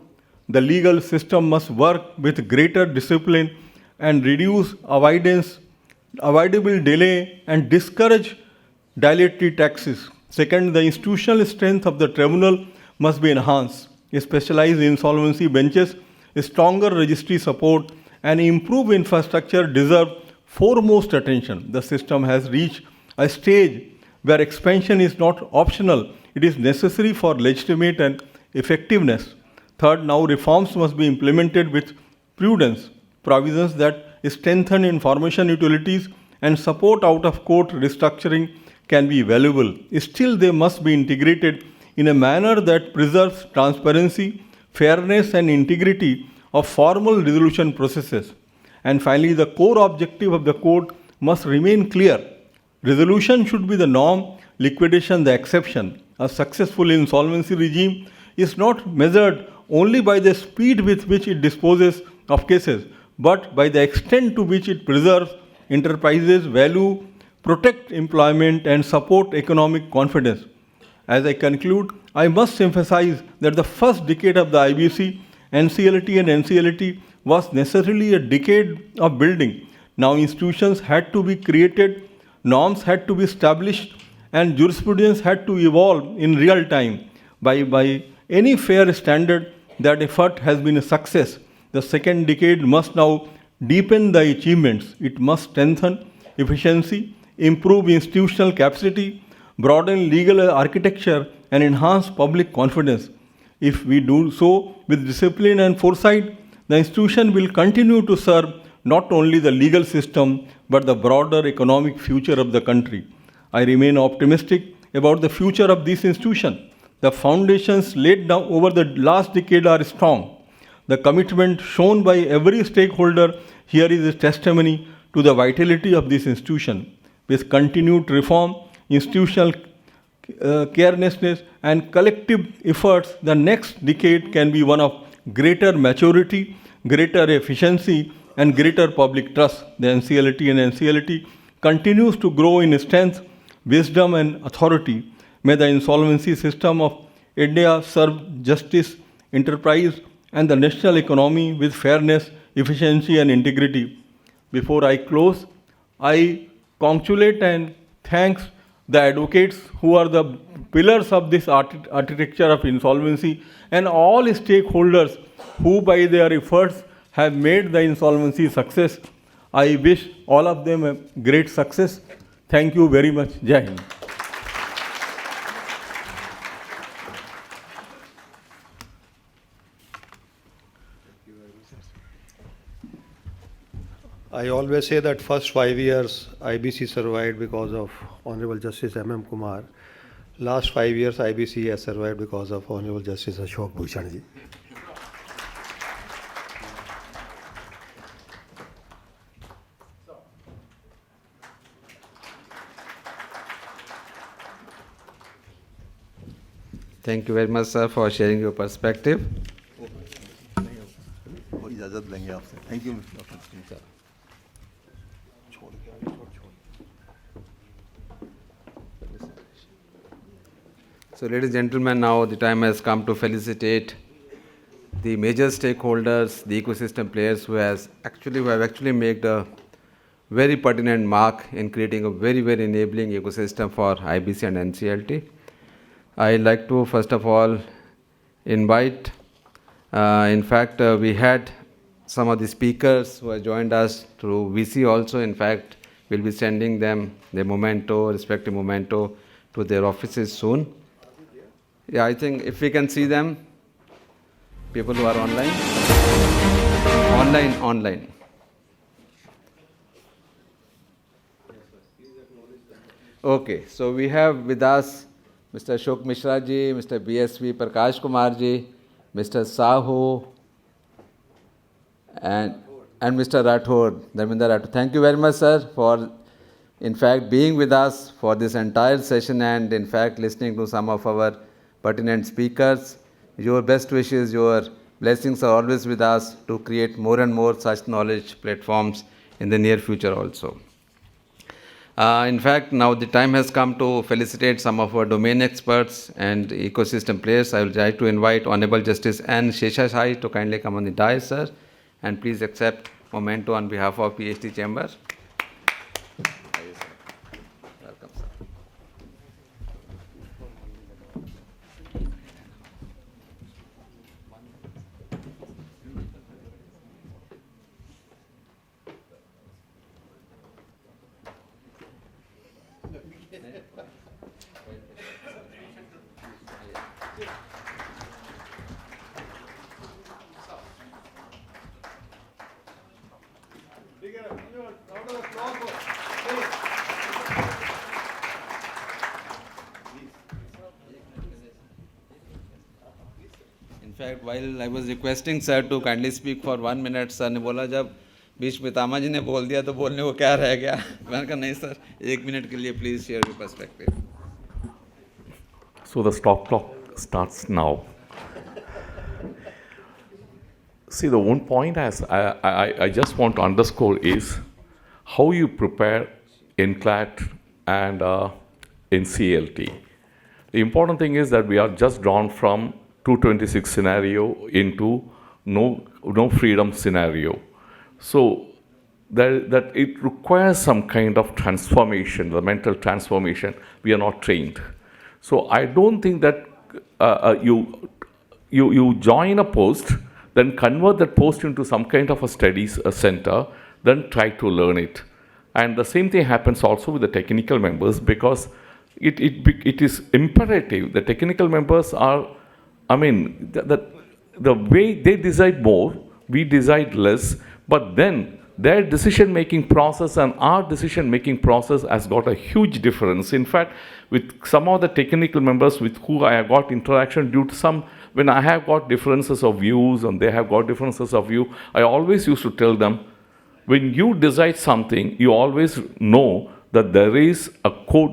Speaker 14: The legal system must work with greater discipline and reduce avoidable delay and discourage dilatory taxes. Second, the institutional strength of the tribunal must be enhanced. Specialized insolvency benches, stronger registry support, and improved infrastructure deserve foremost attention. The system has reached a stage where expansion is not optional, it is necessary for legitimate and effectiveness. Third, now reforms must be implemented with prudence. Provisions that strengthen information utilities and support out-of-court restructuring can be valuable. Still, they must be integrated in a manner that preserves transparency, fairness, and integrity of formal resolution processes. And finally, the core objective of the court must remain clear. Resolution should be the norm, liquidation the exception. A successful insolvency regime is not measured only by the speed with which it disposes of cases, but by the extent to which it preserves enterprises' value, protect employment, and support economic confidence. As I conclude, I must emphasize that the first decade of the IBC, NCLT, and NCLT was necessarily a decade of building. Now institutions had to be created, norms had to be established, and jurisprudence had to evolve in real time. By any fair standard, that effort has been a success. The second decade must now deepen the achievements. It must strengthen efficiency, improve institutional capacity, broaden legal architecture, and enhance public confidence. If we do so with discipline and foresight, the institution will continue to serve not only the legal system, but the broader economic future of the country. I remain optimistic about the future of this institution. The foundations laid down over the last decade are strong. The commitment shown by every stakeholder here is a testimony to the vitality of this institution. With continued reform, institutional carelessness, and collective efforts, the next decade can be one of greater maturity, greater efficiency, and greater public trust. The NCLT and NCLT continues to grow in strength, wisdom, and authority. May the insolvency system of India serve justice, enterprise, and the national economy with fairness, efficiency, and integrity. Before I close, I congratulate and thanks the advocates who are the pillars of this architecture of insolvency and all stakeholders who by their efforts have made the insolvency success. I wish all of them a great success. Thank you very much. Jai Hind.
Speaker 2: I always say that first 5 years IBC survived because of Honorable Justice M.M. Kumar. Last 5 years IBC has survived because of Honorable Justice Ashok Bhushan ji.
Speaker 1: Thank you very much, sir, for sharing your perspective.
Speaker 14: Thank you, Dr.
Speaker 1: So, ladies and gentlemen, now the time has come to felicitate the major stakeholders, the ecosystem players who have actually made a very pertinent mark in creating a very, very enabling ecosystem for IBC and NCLT. I'd like to first of all invite, we had some of the speakers who have joined us through VC also. In fact, we'll be sending them the respective memento to their offices soon. Yeah, I think if we can see them, people who are online. Okay, so we have with us Mr. Ashok Mishra ji, Mr. BSV Prakash Kumar ji, Mr. Sahu, and Mr. Rathod, Dharmendra Rathod. Thank you very much, sir, for in fact being with us for this entire session and in fact listening to some of our pertinent speakers. Your best wishes, your blessings are always with us to create more and more such knowledge platforms in the near future also. In fact, now the time has come to felicitate some of our domain experts and ecosystem players. I will try to invite Honorable Justice N. Sheshasai to kindly come on the dais, sir, and please accept memento on behalf of PhD Chamber. Welcome, sir. In fact, while I was requesting sir to kindly speak for 1 minute, sir ने बोला जब बीच में तामा जी ने बोल दिया तो बोलने को क्या रह गया? मैंने कहा नहीं sir, 1 minute के लिए please share your perspective.
Speaker 15: So the stop clock starts now. See, the one point I just want to underscore is how you prepare Nclt and Nclt. The important thing is that we are just drawn from 226 scenario into no freedom scenario. So that it requires some kind of transformation, the mental transformation. We are not trained. So I don't think that you join a post, then convert that post into some kind of a studies center, then try to learn it. And the same thing happens also with the technical members, because it is imperative. The technical members are, the way they decide more, we decide less, but then their decision-making process and our decision-making process has got a huge difference. In fact, with some of the technical members with who I have got interaction due to some, when I have got differences of views and they have got differences of view, I always used to tell them, when you decide something, you always know that there is a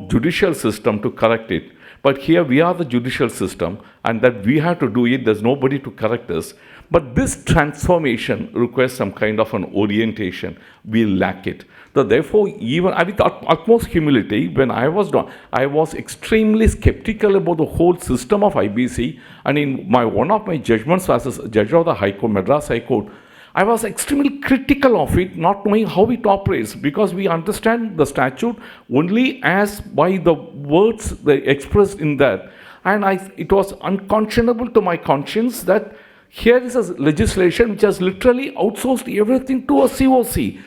Speaker 15: judicial system to correct it. But here we are the judicial system, and that we have to do it, there's nobody to correct us. But this transformation requires some kind of an orientation. We lack it. So therefore, even with utmost humility, when I was done, I was extremely skeptical about the whole system of IBC. And in one of my judgments as a judge of the High Court, Madras High Court, I was extremely critical of it, not knowing how it operates, because we understand the statute only as by the words they expressed in that. And it was unconscionable to my conscience that here is a legislation which has literally outsourced everything to a COC.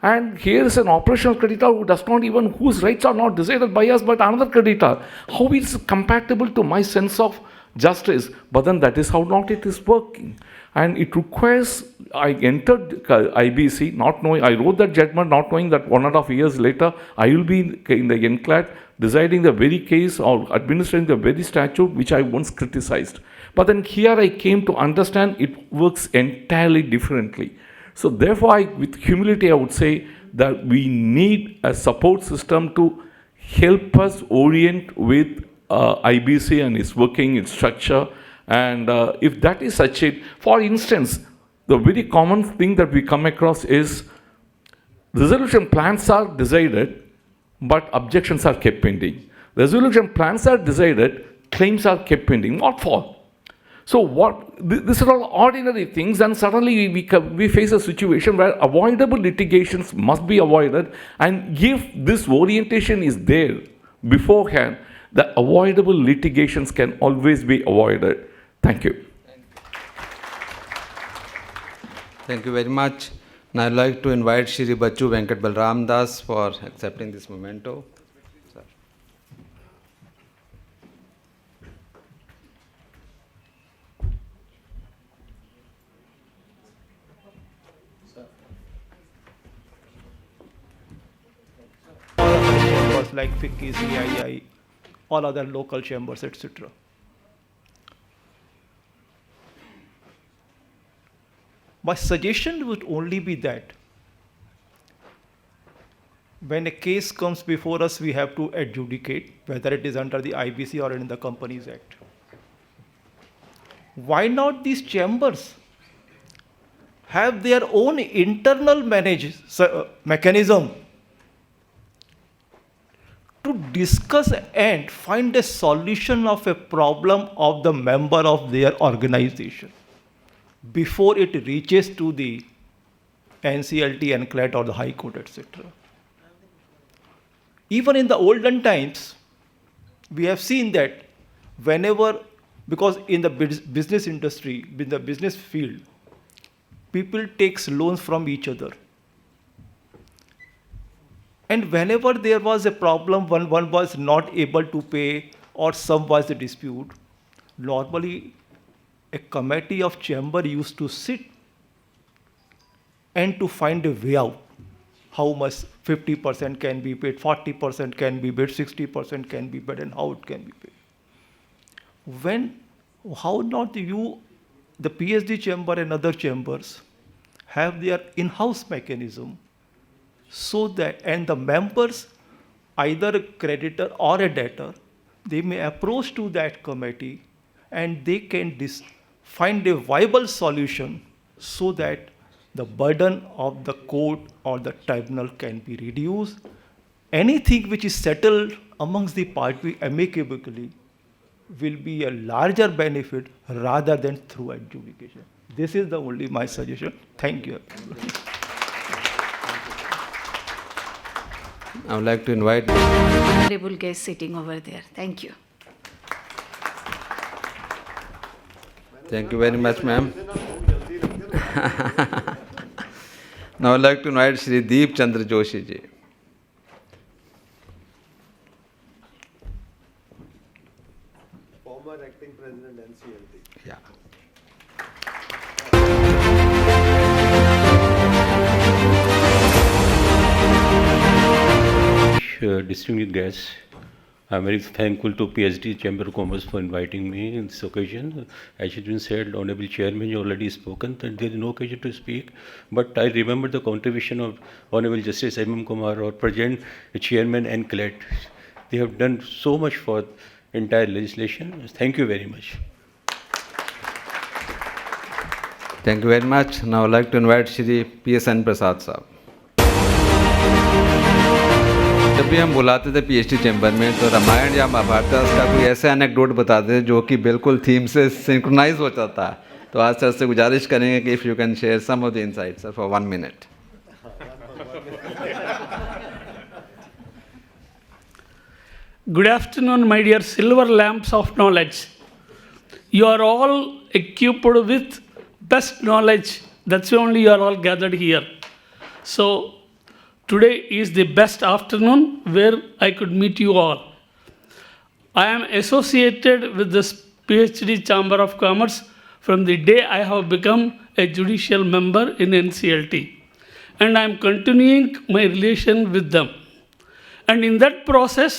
Speaker 15: And here is an operational creditor who does not even, whose rights are not decided by us, but another creditor. How is it compatible to my sense of justice? But then that is how not it is working. And it requires, I entered IBC not knowing, I wrote that judgment not knowing that 1.5 years later, I will be in the Nclt deciding the very case or administering the very statute which I once criticized. But then here I came to understand it works entirely differently. So therefore, with humility, I would say that we need a support system to help us orient with IBC and its working, its structure. And if that is such it, for instance, the very common thing that we come across is resolution plans are decided, but objections are kept pending. Resolution plans are decided, claims are kept pending. What for? So these are all ordinary things, and suddenly we face a situation where avoidable litigations must be avoided, and if this orientation is there beforehand, the avoidable litigations can always be avoided. Thank you.
Speaker 1: Thank you very much. Now I'd like to invite Shri Bachu Venkat Balram Das for accepting this memento. Sir.
Speaker 16: Chambers like FICCI, CII, all other local chambers, etc. My suggestion would only be that when a case comes before us, we have to adjudicate, whether it is under the IBC or in the Companies Act. Why not these chambers have their own internal mechanism to discuss and find a solution of a problem of the member of their organization before it reaches to the NCLT, Nclt, or the High Court, etc. Even in the olden times, we have seen that whenever, because in the business industry, in the business field, people take loans from each other. And whenever there was a problem, one was not able to pay or some was a dispute, normally a committee of chamber used to sit and to find a way out. How much 50% can be paid, 40% can be paid, 60% can be paid, and how it can be paid. How not you, the PSD chamber and other chambers, have their in-house mechanism so that, and the members, either a creditor or a debtor, they may approach to that committee and they can find a viable solution so that the burden of the court or the tribunal can be reduced. Anything which is settled amongst the parties amicably will be a larger benefit rather than through adjudication. This is the only my suggestion. Thank you.
Speaker 1: I would like to invite
Speaker 17: honorable guest sitting over there. Thank you.
Speaker 1: Thank you very much, ma'am. Now I would like to invite Shri Deep Chandra Joshi ji.
Speaker 2: Former acting president NCLT.
Speaker 1: Yeah.
Speaker 18: Distinguished guests, I'm very thankful to PSD Chamber of Commerce for inviting me in this occasion. As has been said, Honorable Chairman, you already spoken that there is no occasion to speak, but I remember the contribution of Honorable Justice M.M. Kumar, or present Chairman Nclt. They have done so much for entire legislation. Thank you very much.
Speaker 1: Thank you very much. Now I would like to invite Shri P.S.N. Prasad Sahab. जब भी हम बुलाते थे PhD chamber में तो रामायण या महाभारत का कोई ऐसा एनेक्डोट बताते जो कि बिल्कुल थीम से सिंक्रोनाइज हो जाता है। तो आज सर से गुजारिश करेंगे कि if you can share some of the insights sir for 1 minute।
Speaker 3: Good afternoon, my dear silver lamps of knowledge. You are all equipped with best knowledge. That's why only you are all gathered here. So today is the best afternoon where I could meet you all. I am associated with this PhD Chamber of Commerce from the day I have become a judicial member in NCLT. And I am continuing my relation with them. And in that process,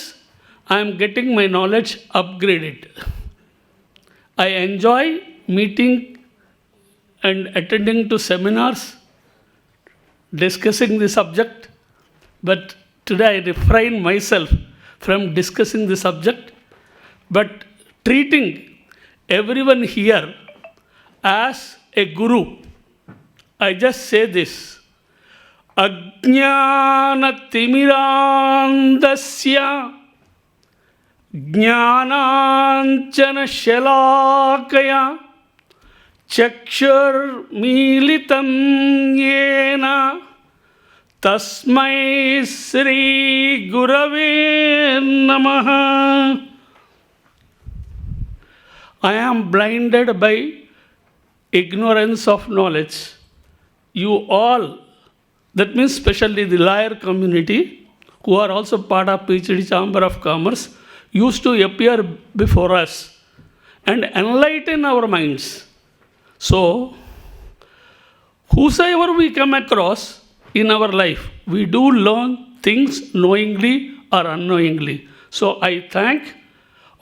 Speaker 3: I am getting my knowledge upgraded. I enjoy meeting and attending to seminars, discussing the subject, but today I refrain myself from discussing the subject, but treating everyone here as a guru. I just say this. Ajnana timirandasya Jnananchana shalakaya Chakshur militam yena Tasmai Sri Gurave Namaha. I am blinded by ignorance of knowledge. You all, that means especially the lawyer community, who are also part of PhD Chamber of Commerce, used to appear before us and enlighten our minds. So, whosoever we come across in our life, we do learn things knowingly or unknowingly. So, I thank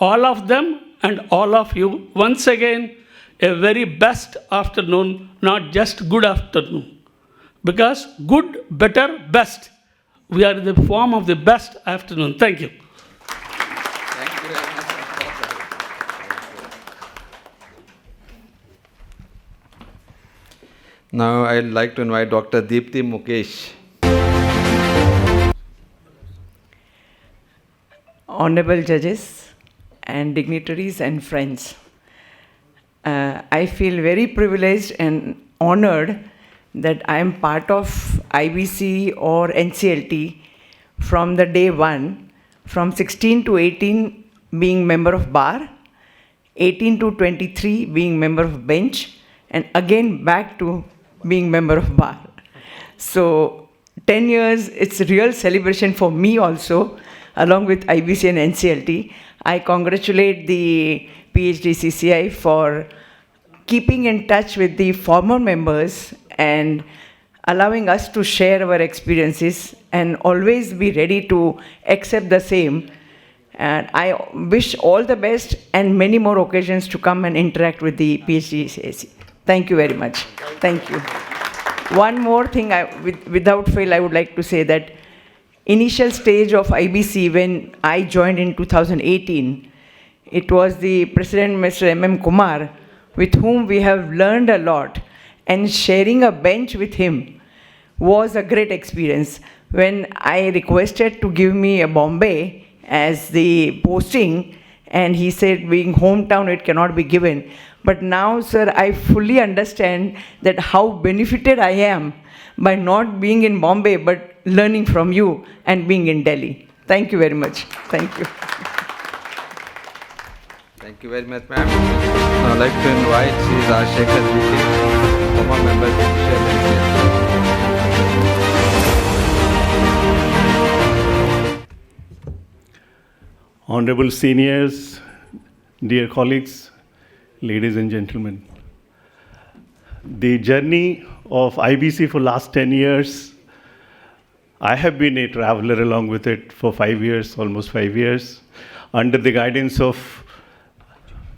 Speaker 3: all of them and all of you once again. A very best afternoon, not just good afternoon. Because good, better, best. We are in the form of the best afternoon. Thank you.
Speaker 1: Now I'd like to invite Dr. Deepti Mukesh.
Speaker 19: Honorable judges and dignitaries and friends, I feel very privileged and honored that I am part of IBC or NCLT from the day one, from 16 to 18 being member of bar, 18 to 23 being member of bench, and again back to being member of bar. So 10 years, it's a real celebration for me also, along with IBC and NCLT. I congratulate the PhD CCI for keeping in touch with the former members and allowing us to share our experiences and always be ready to accept the same. And I wish all the best and many more occasions to come and interact with the PhD CCI. Thank you very much. Thank you. One more thing, without fail, I would like to say that initial stage of IBC when I joined in 2018, it was the President, Mr. M.M. Kumar, with whom we have learned a lot, and sharing a bench with him was a great experience. When I requested to give me a Bombay as the posting, and he said being hometown it cannot be given. But now, sir, I fully understand that how benefited I am by not being in Bombay but learning from you and being in Delhi. Thank you very much. Thank you.
Speaker 1: Thank you very much, ma'am. Now I'd like to invite Shri Rajshekhar Ji, former member of the
Speaker 14: Honorable seniors, dear colleagues, ladies and gentlemen. The journey of IBC for last 10 years, I have been a traveler along with it for 5 years, almost 5 years, under the guidance of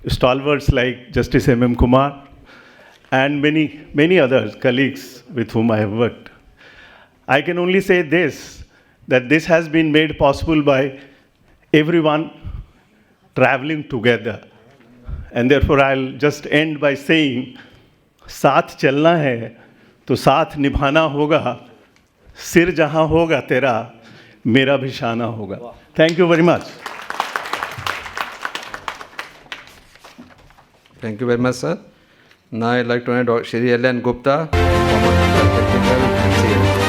Speaker 14: stalwarts like Justice M.M. Kumar and many other colleagues with whom I have worked. I can only say this, that this has been made possible by everyone traveling together. And therefore I'll just end by saying, साथ चलना है तो साथ निभाना होगा, सिर जहाँ होगा तेरा
Speaker 6: मेरा भी शाना होगा. Thank you very much.
Speaker 1: Thank you very much, sir. Now I'd like to invite Shri Ellen Gupta, former member technical NCLT.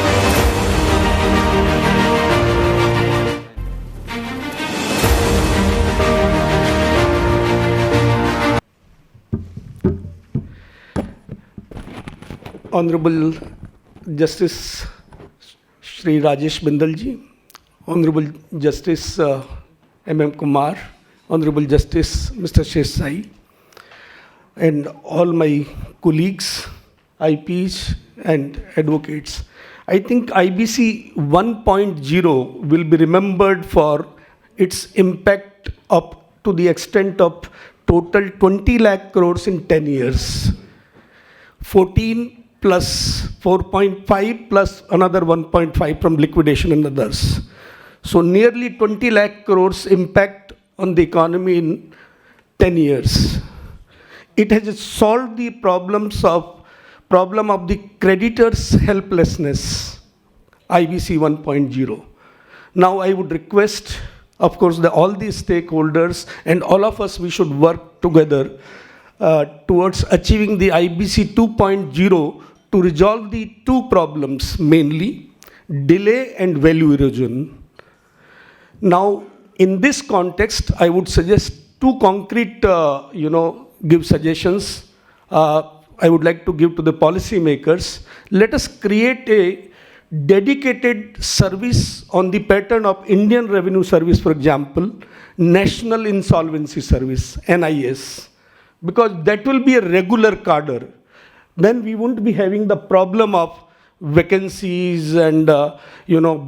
Speaker 20: Honorable Justice Shri Rajesh Bindal ji, Honorable Justice M.M. Kumar, Honorable Justice Mr. Shesai, and all my colleagues, IPs and advocates. I think IBC 1.0 will be remembered for its impact up to the extent of total 20 lakh crores in 10 years. 14 plus 4.5 plus another 1.5 from liquidation and others. So nearly 20 lakh crores impact on the economy in 10 years. It has solved the problem of the creditors' helplessness, IBC 1.0. Now I would request, of course, all the stakeholders and all of us, we should work together towards achieving the IBC 2.0 to resolve the two problems, mainly delay and value erosion. Now, in this context, I would suggest two concrete, give suggestions. I would like to give to the policymakers. Let us create a dedicated service on the pattern of Indian Revenue Service, for example, National Insolvency Service, NIS, because that will be a regular cadre. Then we won't be having the problem of vacancies and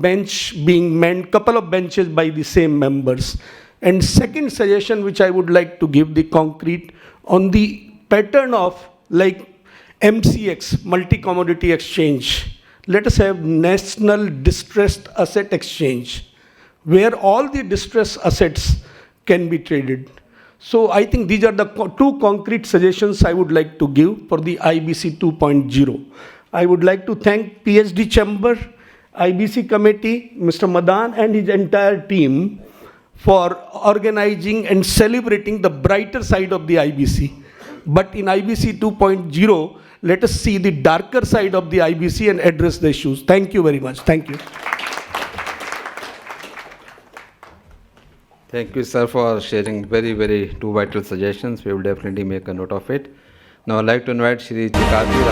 Speaker 20: bench being manned, couple of benches by the same members. And second suggestion which I would like to give the concrete on the pattern of like MCX, multi-commodity exchange. Let us have National Distressed Asset Exchange, where all the distressed assets can be traded. So I think these are the two concrete suggestions I would like to give for the IBC 2.0. I would like to thank PSD Chamber, IBC Committee, Mr. Madan and his entire team for organizing and celebrating the brighter side of the IBC. But in IBC 2.0, let us see the darker side of the IBC and address the issues. Thank you very much. Thank you.
Speaker 1: Thank you, sir, for sharing very, very two vital suggestions. We will definitely make a note of it. Now I'd like to invite Shri Jikati.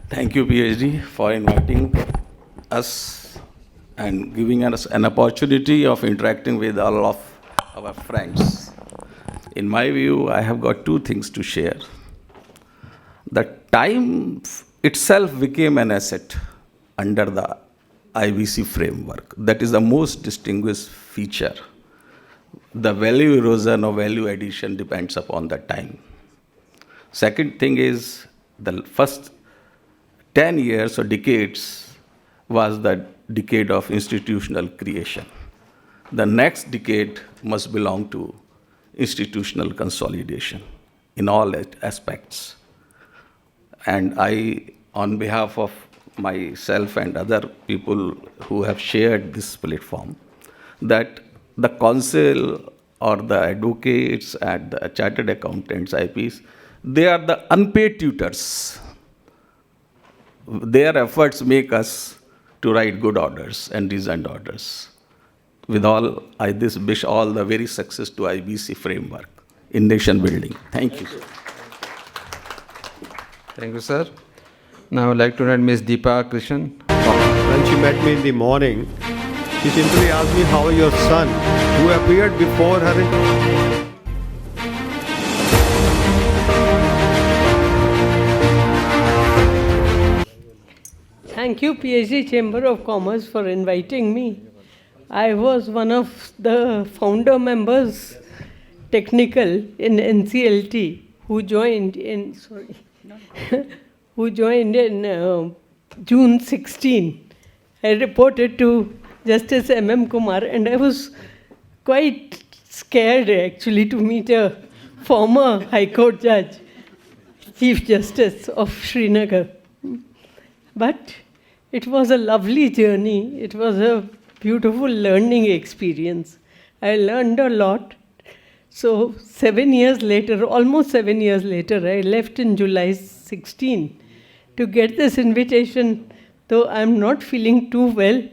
Speaker 21: Thank you, PhD, for inviting us and giving us an opportunity of interacting with all of our friends. In my view, I have got two things to share. The time itself became an asset under the IBC framework. That is the most distinguished feature. The value erosion or value addition depends upon the time. Second thing is the first 10 years or decades was the decade of institutional creation. The next decade must belong to institutional consolidation in all aspects. And I, on behalf of myself and other people who have shared this platform, that the council or the advocates and the chartered accountants, IPs, they are the unpaid tutors. Their efforts make us to write good orders and reasoned orders. With all, I wish all the very success to IBC framework in nation building. Thank you.
Speaker 1: Thank you, sir. Now I would like to invite Ms. Deepa Krishan.
Speaker 2: When she met me in the morning, she simply asked me, how are your son, who appeared before her
Speaker 22: Thank you, PhD Chamber of Commerce, for inviting me. I was one of the founder members, technical, in NCLT, who joined in, June 16. I reported to Justice M.M. Kumar, and I was quite scared, actually, to meet a former High Court judge. Chief Justice of Srinagar. But it was a lovely journey. It was a beautiful learning experience. I learned a lot. So 7 years later, almost 7 years later, I left in July 16 to get this invitation, though I'm not feeling too well,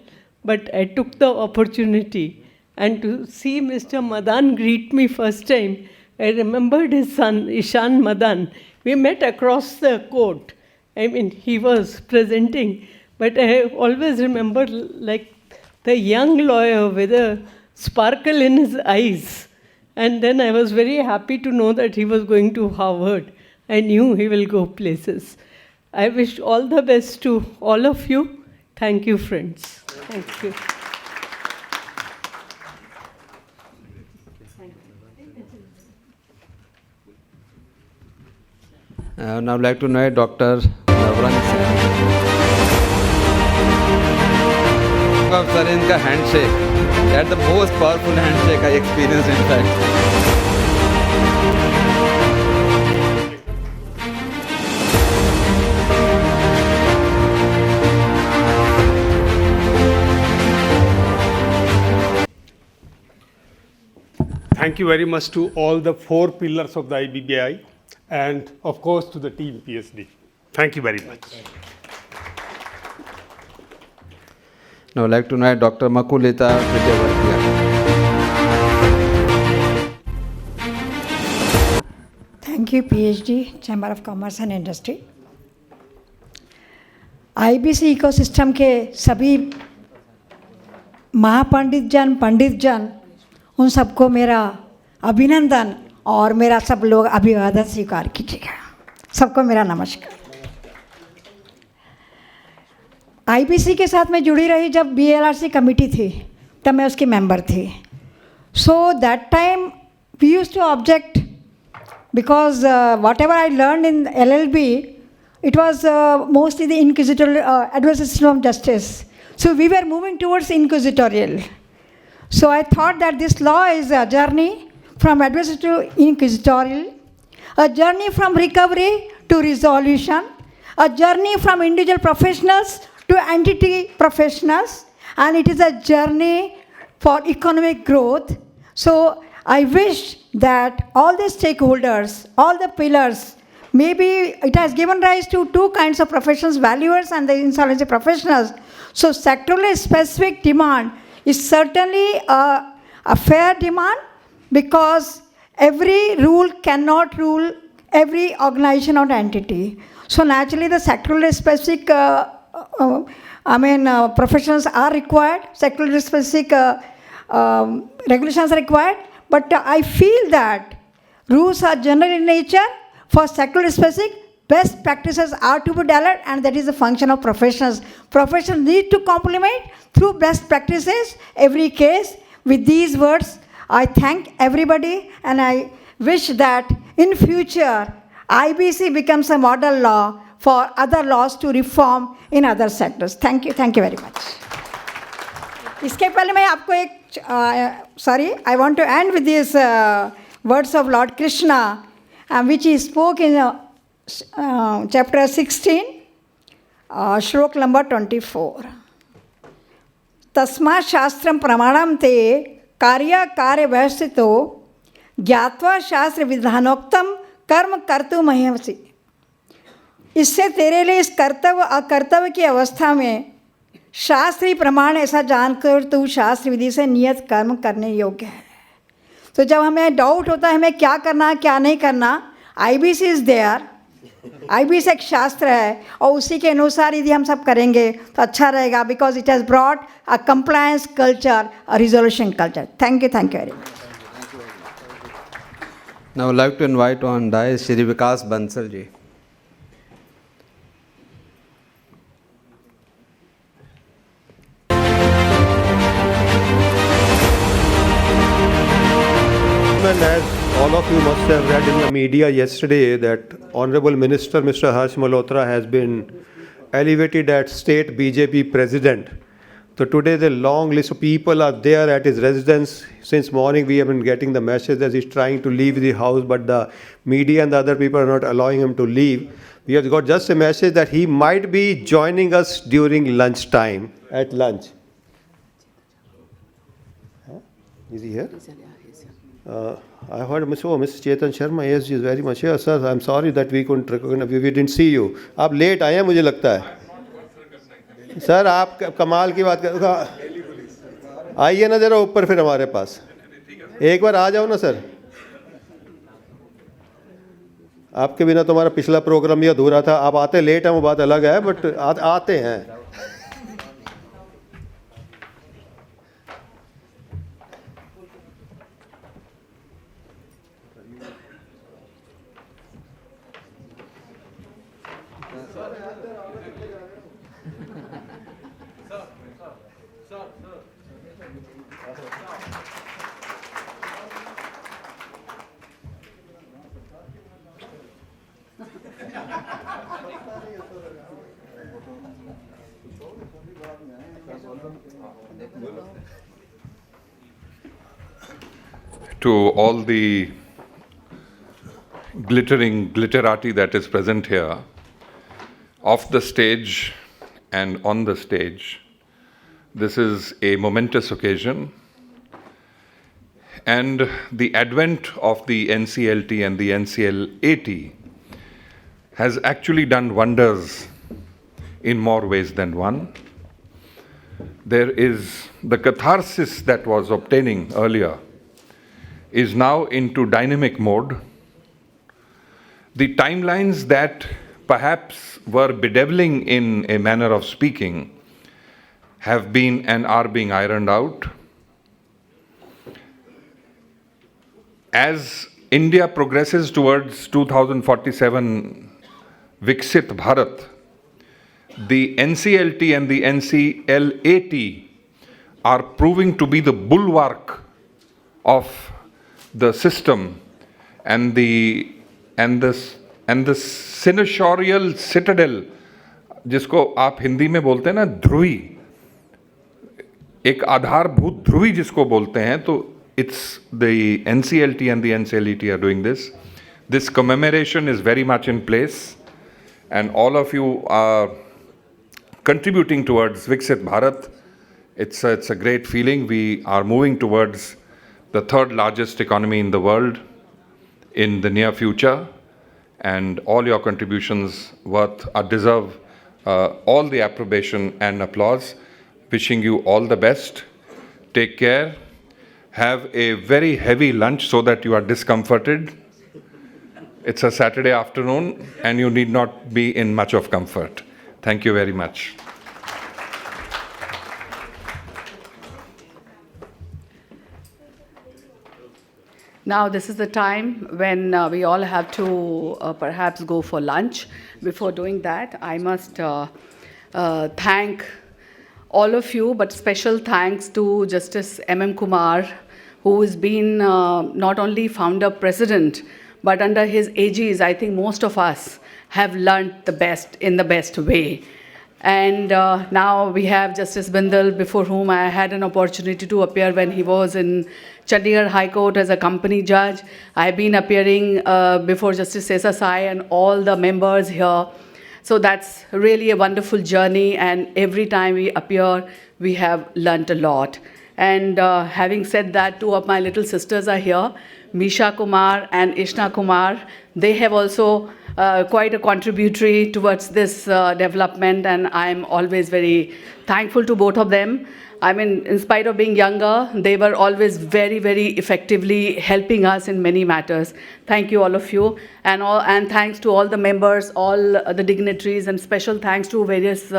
Speaker 22: but I took the opportunity. And to see Mr. Madan greet me first time, I remembered his son, Ishan Madan. We met across the court. I mean, he was presenting, but I always remember like the young lawyer with a sparkle in his eyes. And then I was very happy to know that he was going to Harvard. I knew he will go places. I wish all the best to all of you. Thank you, friends. Thank you.
Speaker 1: I would now like to invite Dr. Navran of Sarin ka handshake. That's the most powerful handshake I experienced, in fact.
Speaker 20: Thank you very much to all the 4 pillars of the IBBI and of course to the team PSD. Thank you very much.
Speaker 1: Now I'd like to invite Dr. Makulita Vijayavartiya.
Speaker 4: Thank you, PhD, Chamber of Commerce and Industry. IBC ecosystem के सभी महापंडित जन, उन सबको मेरा अभिनंदन और मेरा सब लोग अभिवादन स्वीकार कीजिएगा। सबको मेरा नमस्कार। आईबीसी के साथ मैं जुड़ी रही जब बीएलआरसी कमेटी थी, तब मैं उसकी मेंबर थी। So that time we used to object because whatever I learn in LLB, it was mostly the inquisitorial adverse system of justice. So we were moving towards inquisitorial. So I thought that this law is a journey from adversary to inquisitorial, a journey from recovery to resolution, a journey from individual professionals to entity professionals, and it is a journey for economic growth. So I wish that all the stakeholders, all the pillars, maybe it has given rise to 2 kinds of professions, valuers and the insolvency professionals. So sectorally specific demand is certainly a fair demand, because every rule cannot rule every organization or entity. So naturally the sectorally specific professions are required, sectorally specific regulations are required, but I feel that rules are general in nature. For sectorally specific, best practices are to be developed, and that is the function of professionals. Professionals need to complement through best practices every case. With these words, I thank everybody, and I wish that in future, IBC becomes a model law for other laws to reform in other sectors. Thank you very much. इसके पहले मैं आपको एक I want to end with these words of Lord Krishna, which he spoke in chapter 16, shlok number 24. तस्मा शास्त्रम प्रमाणम ते कार्य व्यवस्थितो ज्ञात्वा शास्त्र विधानोक्तम कर्म कर्तुमर्हसि। इससे तेरे लिए इस कर्तव्य अकर्तव्य की अवस्था में शास्त्रीय प्रमाण ऐसा जानकर तू शास्त्र विधि से नियत कर्म करने योग्य है। तो जब हमें डाउट होता है हमें क्या करना क्या नहीं करना, IBC इज़ देयर, IBC एक शास्त्र है और उसी के अनुसार यदि हम सब करेंगे तो अच्छा रहेगा, because it has brought a compliance culture, a resolution culture. Thank you very much.
Speaker 1: Now I would like to invite on dais Shri Vikas Bansal ji.
Speaker 2: As all of you must have read in the media yesterday that Honorable Minister Mr. Harsh Malhotra has been elevated as State BJP President. So today the long list of people are there at his residence. Since morning we have been getting the message that he's trying to leave the house, but the media and the other people are not allowing him to leave. We have got just a message that he might be joining us during lunchtime, at lunch. Is he here? I heard Mr. Chetan Sharma, yes, he is very much here. Sir, I'm sorry that we couldn't recognize, we didn't see you. आप late आए हैं मुझे लगता है. Sir आप कमाल की बात कर, आइए ना जरा ऊपर फिर हमारे पास, एक बार आ जाओ ना सर. आपके बिना तो हमारा पिछला प्रोग्राम ही अधूरा था. आप आते लेट हैं वो बात अलग है, बट आते हैं.
Speaker 5: To all the glitterati that is present here, off the stage and on the stage, this is a momentous occasion. And the advent of the NCLT and the NCLAT has actually done wonders in more ways than one. There is the catharsis that was obtaining earlier is now into dynamic mode. The timelines that perhaps were bedeviling in a manner of speaking have been and are being ironed out. As India progresses towards 2047 Viksit Bharat, the NCLT and the NCLAT are proving to be the bulwark of the system and the senatorial citadel, जिसको आप हिंदी में बोलते हैं ना ध्रुवी, एक आधारभूत ध्रुवी जिसको बोलते हैं, तो it's the NCLT and the NCLET are doing this. This commemoration is very much in place, and all of you are contributing towards Viksit Bharat. It's a great feeling. We are moving towards the third largest economy in the world in the near future, and all your contributions deserve all the approbation and applause. Wishing you all the best. Take care. Have a very heavy lunch so that you are discomforted. It's a Saturday afternoon and you need not be in much of comfort. Thank you very much.
Speaker 17: Now this is the time when we all have to perhaps go for lunch. Before doing that, I must thank all of you, but special thanks to Justice M.M. Kumar, who has been not only founder president, but under his aegis, I think most of us have learnt the best in the best way. And now we have Justice Bindal, before whom I had an opportunity to appear when he was in Chandigarh High Court as a company judge. I've been appearing before Justice Sesasai and all the members here. So that's really a wonderful journey, and every time we appear, we have learnt a lot. And having said that, two of my little sisters are here, Misha Kumar and Ishna Kumar. They have also quite a contributory towards this development, and I'm always very thankful to both of them. I mean, in spite of being younger, they were always very, very effectively helping us in many matters. Thank you, all of you. And thanks to all the members, all the dignitaries, and special thanks to various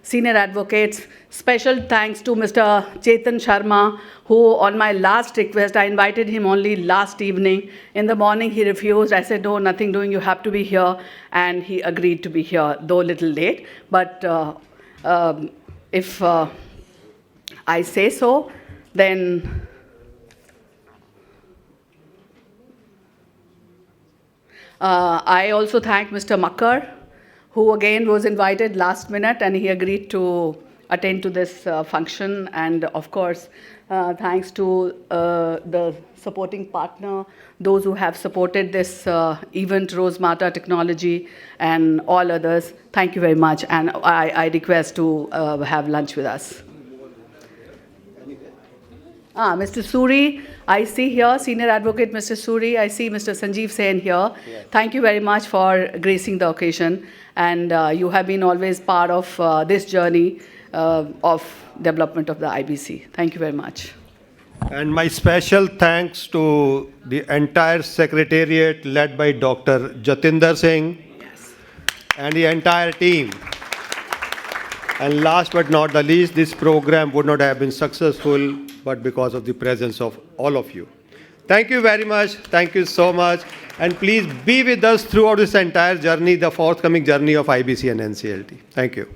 Speaker 17: senior advocates. Special thanks to Mr. Chetan Sharma, who on my last request, I invited him only last evening. In the morning, he refused. I said, no, nothing doing, you have to be here. And he agreed to be here, though a little late. But if I say so, then I also thank Mr. Makkar, who again was invited last minute and he agreed to attend to this function. And of course, thanks to the supporting partner, those who have supported this event, Rosemata Technology and all others. Thank you very much. And I request to have lunch with us. Mr. Suri, I see here, Senior Advocate Mr. Suri, I see Mr. Sanjeev Sen here. Yes. Thank you very much for gracing the occasion. And you have been always part of this journey of development of the IBC. Thank you very much.
Speaker 2: And my special thanks to the entire secretariat led by Dr. Jatinder Singh. Yes. And the entire team. And last but not the least, this program would not have been successful but because of the presence of all of you. Thank you very much. Thank you so much. And please be with us throughout this entire journey, the forthcoming journey of IBC and NCLT. Thank you.